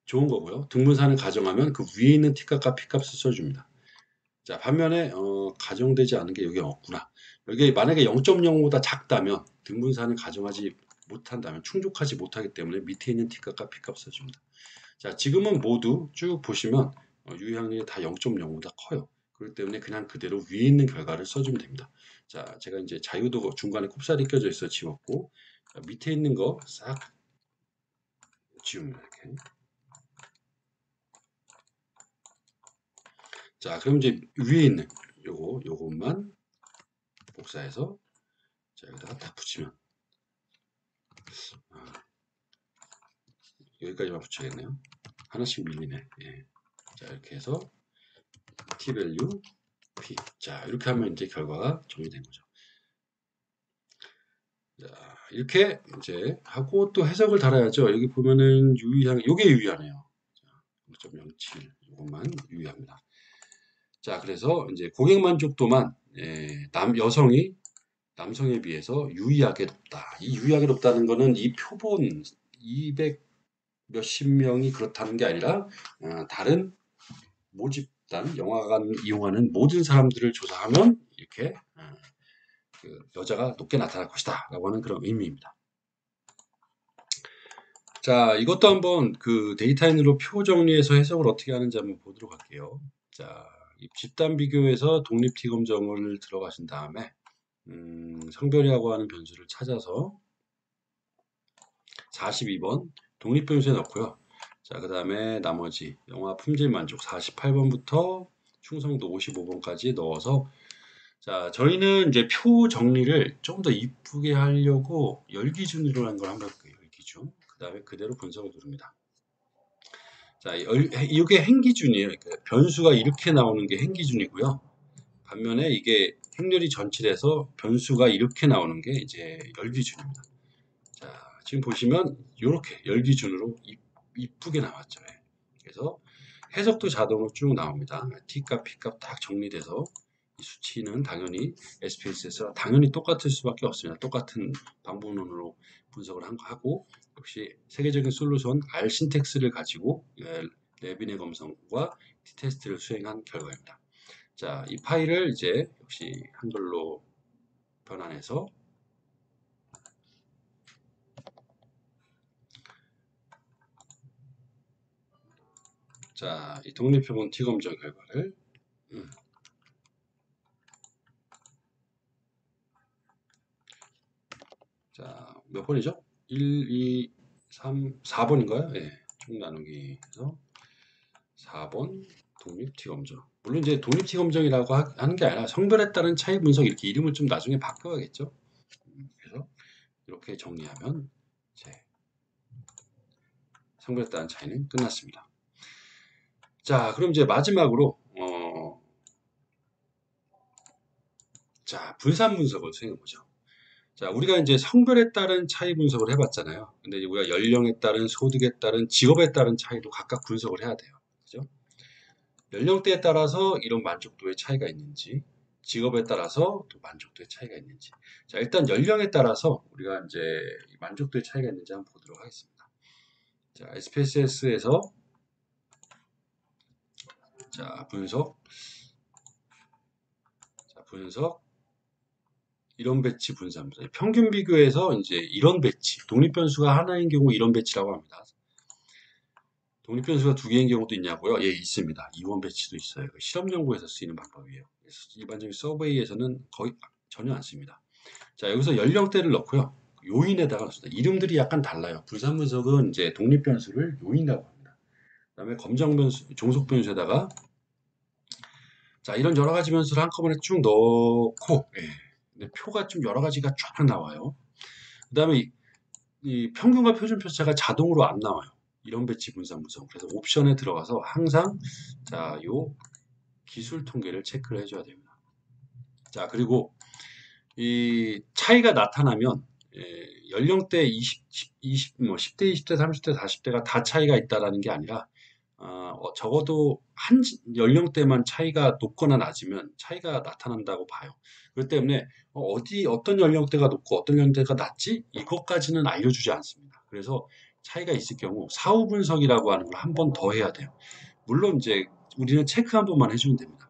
[SPEAKER 1] 좋은 거고요. 등분산을 가정하면 그 위에 있는 T값과 P값을 써줍니다. 자, 반면에 가정되지 않은 게 여기 없구나. 여기 만약에 0.05보다 작다면 등분산을 가정하지 못한다면 충족하지 못하기 때문에 밑에 있는 T값과 P값 써줍니다. 자, 지금은 모두 쭉 보시면 유의항률이 다 0.05보다 커요. 그렇기 때문에 그냥 그대로 위에 있는 결과를 써주면 됩니다. 자, 제가 이제 자유도 중간에 꼽살이 껴져 있어 지웠고 자, 밑에 있는 거 싹 지웁니다. 이렇게. 자, 그럼 이제 위에 있는 요것만 복사해서 자, 여기다가 딱 붙이면 여기까지만 붙여야겠네요. 하나씩 밀리네. 예. 자, 이렇게 해서 T밸류 P. 자, 이렇게 하면 이제 결과가 정리된 거죠. 자, 이렇게 이제 하고 또 해석을 달아야죠. 여기 보면은 유의항, 요게 유의하네요. 0.07 이것만 유의합니다. 자, 그래서 이제 고객 만족도만 여성이 남성에 비해서 유의하게 높다. 이 유의하게 높다는 거는 이 표본 200 몇십 명이 그렇다는 게 아니라 다른 모집단 영화관 이용하는 모든 사람들을 조사하면 이렇게 그 여자가 높게 나타날 것이다 라고 하는 그런 의미입니다. 자, 이것도 한번 그 데이터인으로 표 정리해서 해석을 어떻게 하는지 한번 보도록 할게요. 자, 이 집단 비교에서 독립 T 검정을 들어가신 다음에 성별이라고 하는 변수를 찾아서 42번 독립 변수에 넣고요. 자, 그 다음에 나머지 영화 품질 만족 48번부터 충성도 55번까지 넣어서 자, 저희는 이제 표 정리를 좀 더 이쁘게 하려고 열 기준으로 하는 걸 한번 볼게요. 열 기준. 그 다음에 그대로 분석을 누릅니다. 자, 이게 행 기준이에요. 그러니까 변수가 이렇게 나오는 게 행 기준이고요. 반면에 이게 행렬이 전칠해서 변수가 이렇게 나오는 게 이제 열 기준입니다. 자, 지금 보시면 이렇게 열 기준으로 이쁘게 나왔죠. 예. 그래서 해석도 자동으로 쭉 나옵니다. T값, P값 딱 정리돼서 이 수치는 당연히 SPSS와 당연히 똑같을 수밖에 없습니다. 똑같은 방법론으로 분석을 하고 역시 세계적인 솔루션 R 신텍스를 가지고 레빈의 검성과 T테스트를 수행한 결과입니다. 자, 이 파일을 이제 역시 한글로 변환해서 자, 이 독립표본 T검정 결과를 자, 몇 번이죠? 1, 2, 3, 4번인가요? 예. 총 나누기 해서 4번 독립 T검정. 물론 이제 독립 T검정이라고 하는 게 아니라 성별에 따른 차이 분석 이렇게 이름을 좀 나중에 바꿔야겠죠. 그래서 이렇게 정리하면 이제 성별에 따른 차이는 끝났습니다. 자, 그럼 이제 마지막으로 자, 분산 분석을 수행해 보죠. 자, 우리가 이제 성별에 따른 차이 분석을 해봤잖아요. 근데 우리가 연령에 따른, 소득에 따른, 직업에 따른 차이도 각각 분석을 해야 돼요. 그죠? 연령대에 따라서 이런 만족도의 차이가 있는지, 직업에 따라서 또 만족도의 차이가 있는지. 자, 일단 연령에 따라서 우리가 이제 만족도의 차이가 있는지 한번 보도록 하겠습니다. 자, SPSS에서 자, 분석 이런 배치 분산분석 평균 비교에서 이제 이런 배치 독립 변수가 하나인 경우 이런 배치라고 합니다. 독립 변수가 두 개인 경우도 있냐고요? 예, 있습니다. 이원 배치도 있어요. 실험 연구에서 쓰이는 방법이에요. 일반적인 서베이에서는 거의 전혀 안 씁니다. 자, 여기서 연령대를 넣고요. 요인에다가 넣습니다. 이름들이 약간 달라요. 분산 분석은 이제 독립 변수를 요인이라고 합니다. 그다음에 검정 변수, 종속 변수에다가 자, 이런 여러 가지 변수를 한꺼번에 쭉 넣고 예. 근데 표가 좀 여러 가지가 쫙 나와요. 그다음에 이 평균과 표준 표차가 자동으로 안 나와요. 이런 배치 분산 분석. 그래서 옵션에 들어가서 항상 자, 요 기술 통계를 체크를 해줘야 됩니다. 자, 그리고 이 차이가 나타나면 연령대 10대, 20대, 30대, 40대가 다 차이가 있다라는 게 아니라 적어도 한 연령대만 차이가 높거나 낮으면 차이가 나타난다고 봐요. 그렇기 때문에 어떤 연령대가 높고 어떤 연령대가 낮지? 이것까지는 알려주지 않습니다. 그래서 차이가 있을 경우 사후 분석이라고 하는 걸 한 번 더 해야 돼요. 물론 이제 우리는 체크 한 번만 해주면 됩니다.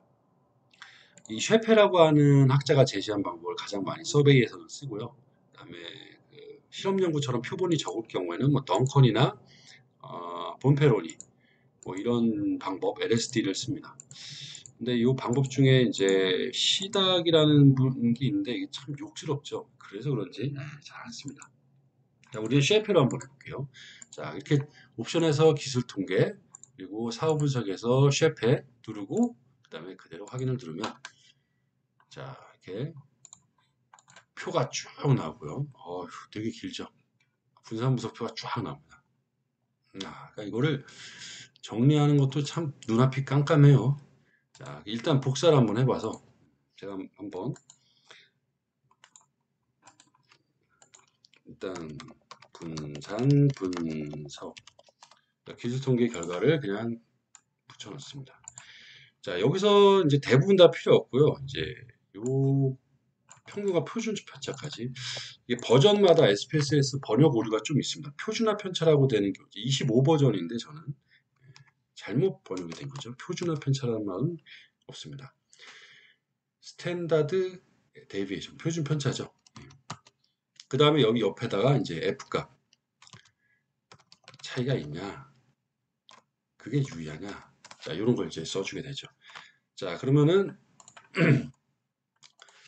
[SPEAKER 1] 이 쉐페라고 하는 학자가 제시한 방법을 가장 많이 서베이에서는 쓰고요. 그다음에 그 실험 연구처럼 표본이 적을 경우에는 뭐 덩컨이나 본페로니 뭐 이런 방법 LSD를 씁니다. 근데 이 방법 중에 이제 시닥이라는 게 있는데 이게 참 욕스럽죠. 그래서 그런지 잘 안 씁니다. 자, 우리는 쉐페로 한번 해볼게요. 자, 이렇게 옵션에서 기술 통계 그리고 사후 분석에서 쉐페 누르고 그다음에 그대로 확인을 누르면 자, 이렇게 표가 쭉 나오고요. 되게 길죠. 분산 분석표가 쫙 나옵니다. 그러니까 이거를 정리하는 것도 참 눈앞이 깜깜해요. 자, 일단 복사를 한번 해봐서 제가 한번 일단 분산 분석 기술 통계 결과를 그냥 붙여놓습니다. 자, 여기서 이제 대부분 다 필요 없고요. 이제 요 평균과 표준 편차까지 이게 버전마다 SPSS 번역 오류가 좀 있습니다. 표준화 편차라고 되는 게 25 버전인데 저는 잘못 번역이 된 거죠. 표준화 편차라는 말은 없습니다. 스탠다드 데이비에이션 표준 편차죠. 그 다음에 여기 옆에다가 이제 F값 차이가 있냐 그게 유의하냐 자 이런 걸 이제 써주게 되죠. 자 그러면은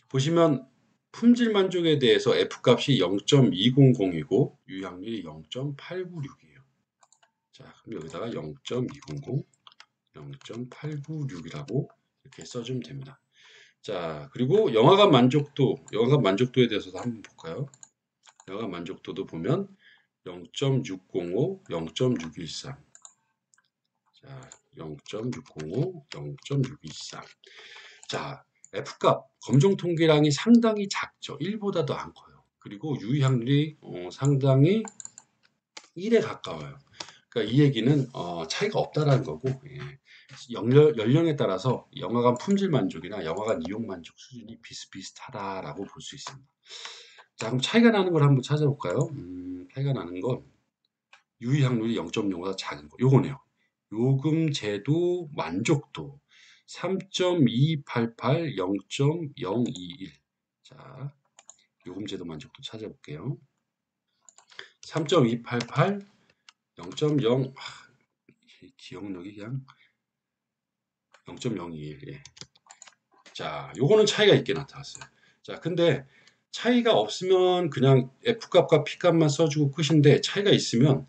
[SPEAKER 1] 보시면 품질 만족에 대해서 F값이 0.200이고 유의확률이 0.896이에요. 자 그럼 여기다가 0.200 0.896이라고 이렇게 써주면 됩니다. 자 그리고 영화관 만족도에 대해서도 한번 볼까요? 영화관 만족도도 보면 0.605, 0.613 자 0.605, 0.613 자 F값 검정 통계량이 상당히 작죠. 1보다도 안 커요. 그리고 유의 확률이 상당히 1에 가까워요. 그러니까 이 얘기는 차이가 없다라는 거고 연령에 따라서 영화관 품질 만족이나 영화관 이용 만족 수준이 비슷비슷하다라고 볼 수 있습니다. 자 그럼 차이가 나는 걸 한번 찾아볼까요? 차이가 나는 건 유의 확률이 0.0보다 작은 거 요거네요. 요금 제도 만족도 3.288, 0.021 자 요금 제도 만족도 찾아볼게요. 3.288, 0.0 기억력이 그냥 0.021 예. 자 요거는 차이가 있게 나타났어요. 자 근데 차이가 없으면 그냥 F값과 P값만 써주고 끝인데 차이가 있으면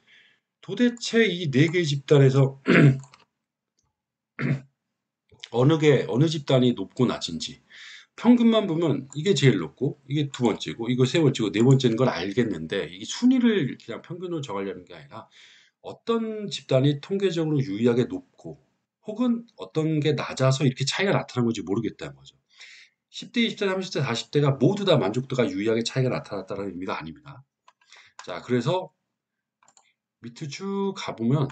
[SPEAKER 1] 도대체 이 네 개의 집단에서 어느 집단이 높고 낮은지 평균만 보면 이게 제일 높고 이게 두 번째고 이거 세 번째고 네 번째인 걸 알겠는데 이게 순위를 그냥 평균으로 정하려는 게 아니라 어떤 집단이 통계적으로 유의하게 높고 혹은 어떤 게 낮아서 이렇게 차이가 나타난 건지 모르겠다는 거죠. 10대, 20대, 30대, 40대가 모두 다 만족도가 유의하게 차이가 나타났다는 의미가 아닙니다. 자, 그래서 밑으로 쭉 가보면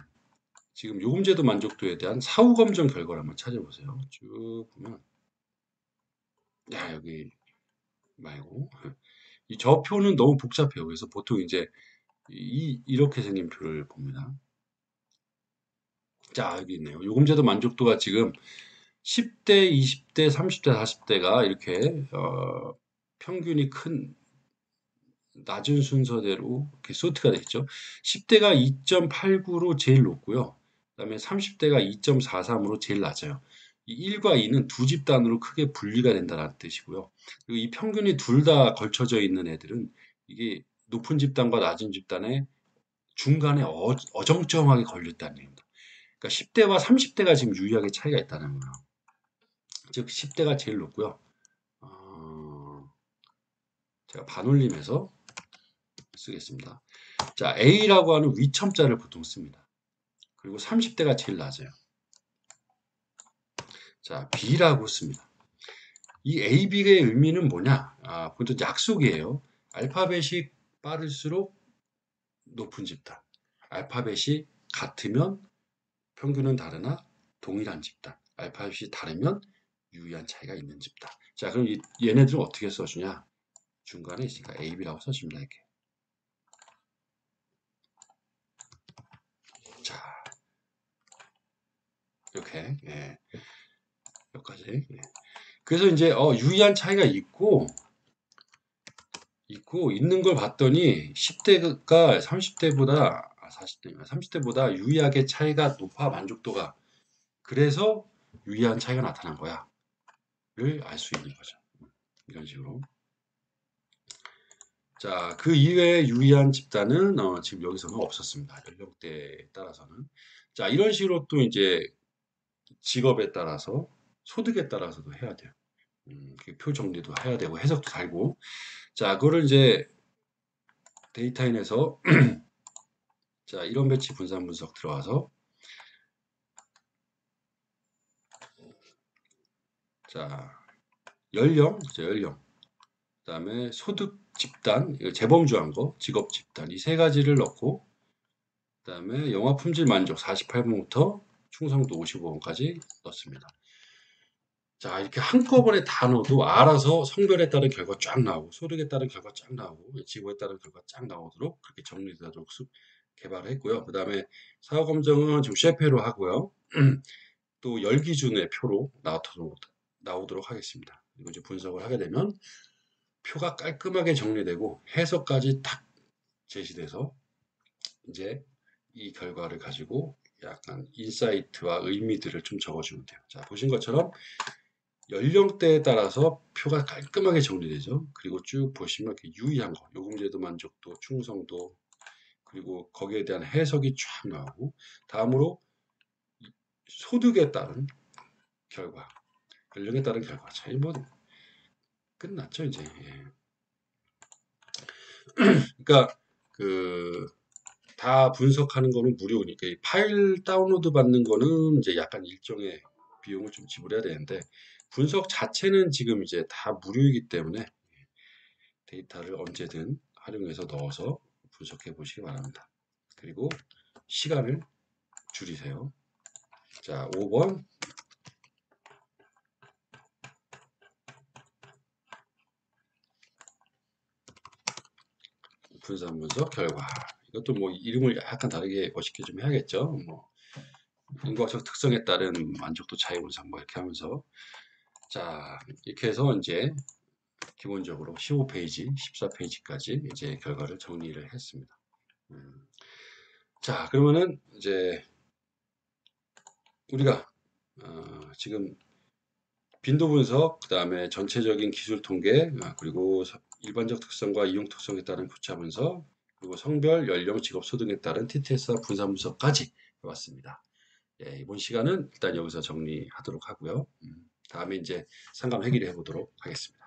[SPEAKER 1] 지금 요금제도 만족도에 대한 사후 검증 결과를 한번 찾아보세요. 쭉 보면 야 여기 말고 이 저 표는 너무 복잡해요. 그래서 보통 이제 이렇게 생긴 표를 봅니다. 자, 여기 있네요. 요금제도 만족도가 지금 10대, 20대, 30대, 40대가 이렇게 평균이 큰 낮은 순서대로 이렇게 소트가 되어 있죠. 10대가 2.89로 제일 높고요. 그다음에 30대가 2.43으로 제일 낮아요. 이 1과 2는 두 집단으로 크게 분리가 된다는 뜻이고요. 그리고 이 평균이 둘 다 걸쳐져 있는 애들은 이게 높은 집단과 낮은 집단의 중간에 어정쩡하게 걸렸다는 얘기입니다. 그러니까 10대와 30대가 지금 유의하게 차이가 있다는 거예요. 즉 10대가 제일 높고요. 제가 반올림해서 쓰겠습니다. 자, A라고 하는 위첨자를 보통 씁니다. 그리고 30대가 제일 낮아요. 자, B라고 씁니다. 이 A, B의 의미는 뭐냐? 보통 약속이에요. 알파벳이 빠를수록 높은 집단. 알파벳이 같으면 평균은 다르나 동일한 집단. 알파벳이 다르면 유의한 차이가 있는 집단. 자, 그럼 얘네들은 어떻게 써주냐? 중간에 있으니까 A, B라고 써줍니다. 이렇게. 자, 이렇게. 예, 여기까지. 예. 그래서 이제 유의한 차이가 있는 걸 봤더니 10대가 30대보다 40대인가 30대보다 유의하게 차이가 높아 만족도가. 그래서 유의한 차이가 나타난 거야를 알 수 있는 거죠. 이런 식으로. 자, 그 이외에 유의한 집단은 지금 여기서는 없었습니다. 연령대에 따라서는. 자, 이런 식으로 또 이제 직업에 따라서 소득에 따라서도 해야 돼요. 표 정리도 해야 되고 해석도 달고. 자, 그거를 이제 데이터인에서 자, 이론 배치 분산 분석 들어와서 자, 연령, 연령. 그다음에 소득 집단, 이거 재범주한 거, 직업 집단 이 세 가지를 넣고 그다음에 영화 품질 만족 48번부터 충성도 55번까지 넣습니다. 자, 이렇게 한꺼번에 다 넣어도 알아서 성별에 따른 결과 쫙 나오고 소득에 따른 결과 쫙 나오고 직업에 따른 결과 쫙 나오도록 그렇게 정리되도록 개발을 했고요. 그다음에 사후 검정은 좀 쉐페로 하고요. 또 열 기준의 표로 나오도록 하겠습니다. 그리고 이제 분석을 하게 되면 표가 깔끔하게 정리되고 해석까지 딱 제시돼서 이제 이 결과를 가지고 약간 인사이트와 의미들을 좀 적어주면 돼요. 자, 보신 것처럼 연령대에 따라서 표가 깔끔하게 정리되죠. 그리고 쭉 보시면 이렇게 유의한 거, 요금제도 만족도, 충성도, 그리고 거기에 대한 해석이 쫙 나오고, 다음으로 소득에 따른 결과, 연령에 따른 결과. 자, 뭐 끝났죠, 이제. 예. 그러니까 그 다 분석하는 거는 무료니까 이 파일 다운로드 받는 거는 이제 약간 일정의 비용을 좀 지불해야 되는데 분석 자체는 지금 이제 다 무료이기 때문에 데이터를 언제든 활용해서 넣어서 분석해 보시기 바랍니다. 그리고 시간을 줄이세요. 자, 5번 분산 분석 결과. 이것도 뭐 이름을 약간 다르게 멋있게 좀 해야겠죠. 뭐 인과적 특성에 따른 만족도 차이 분석 뭐 이렇게 하면서 자, 이렇게 해서 이제 기본적으로 15페이지, 14페이지까지 이제 결과를 정리를 했습니다. 자, 그러면은 이제 우리가 지금 빈도 분석, 그 다음에 전체적인 기술 통계, 그리고 일반적 특성과 이용 특성에 따른 교차 분석, 그리고 성별, 연령, 직업, 소득에 따른 TTS와 분산 분석까지 해봤습니다. 예, 이번 시간은 일단 여기서 정리하도록 하고요. 다음에 이제 상담 해결해 보도록 하겠습니다.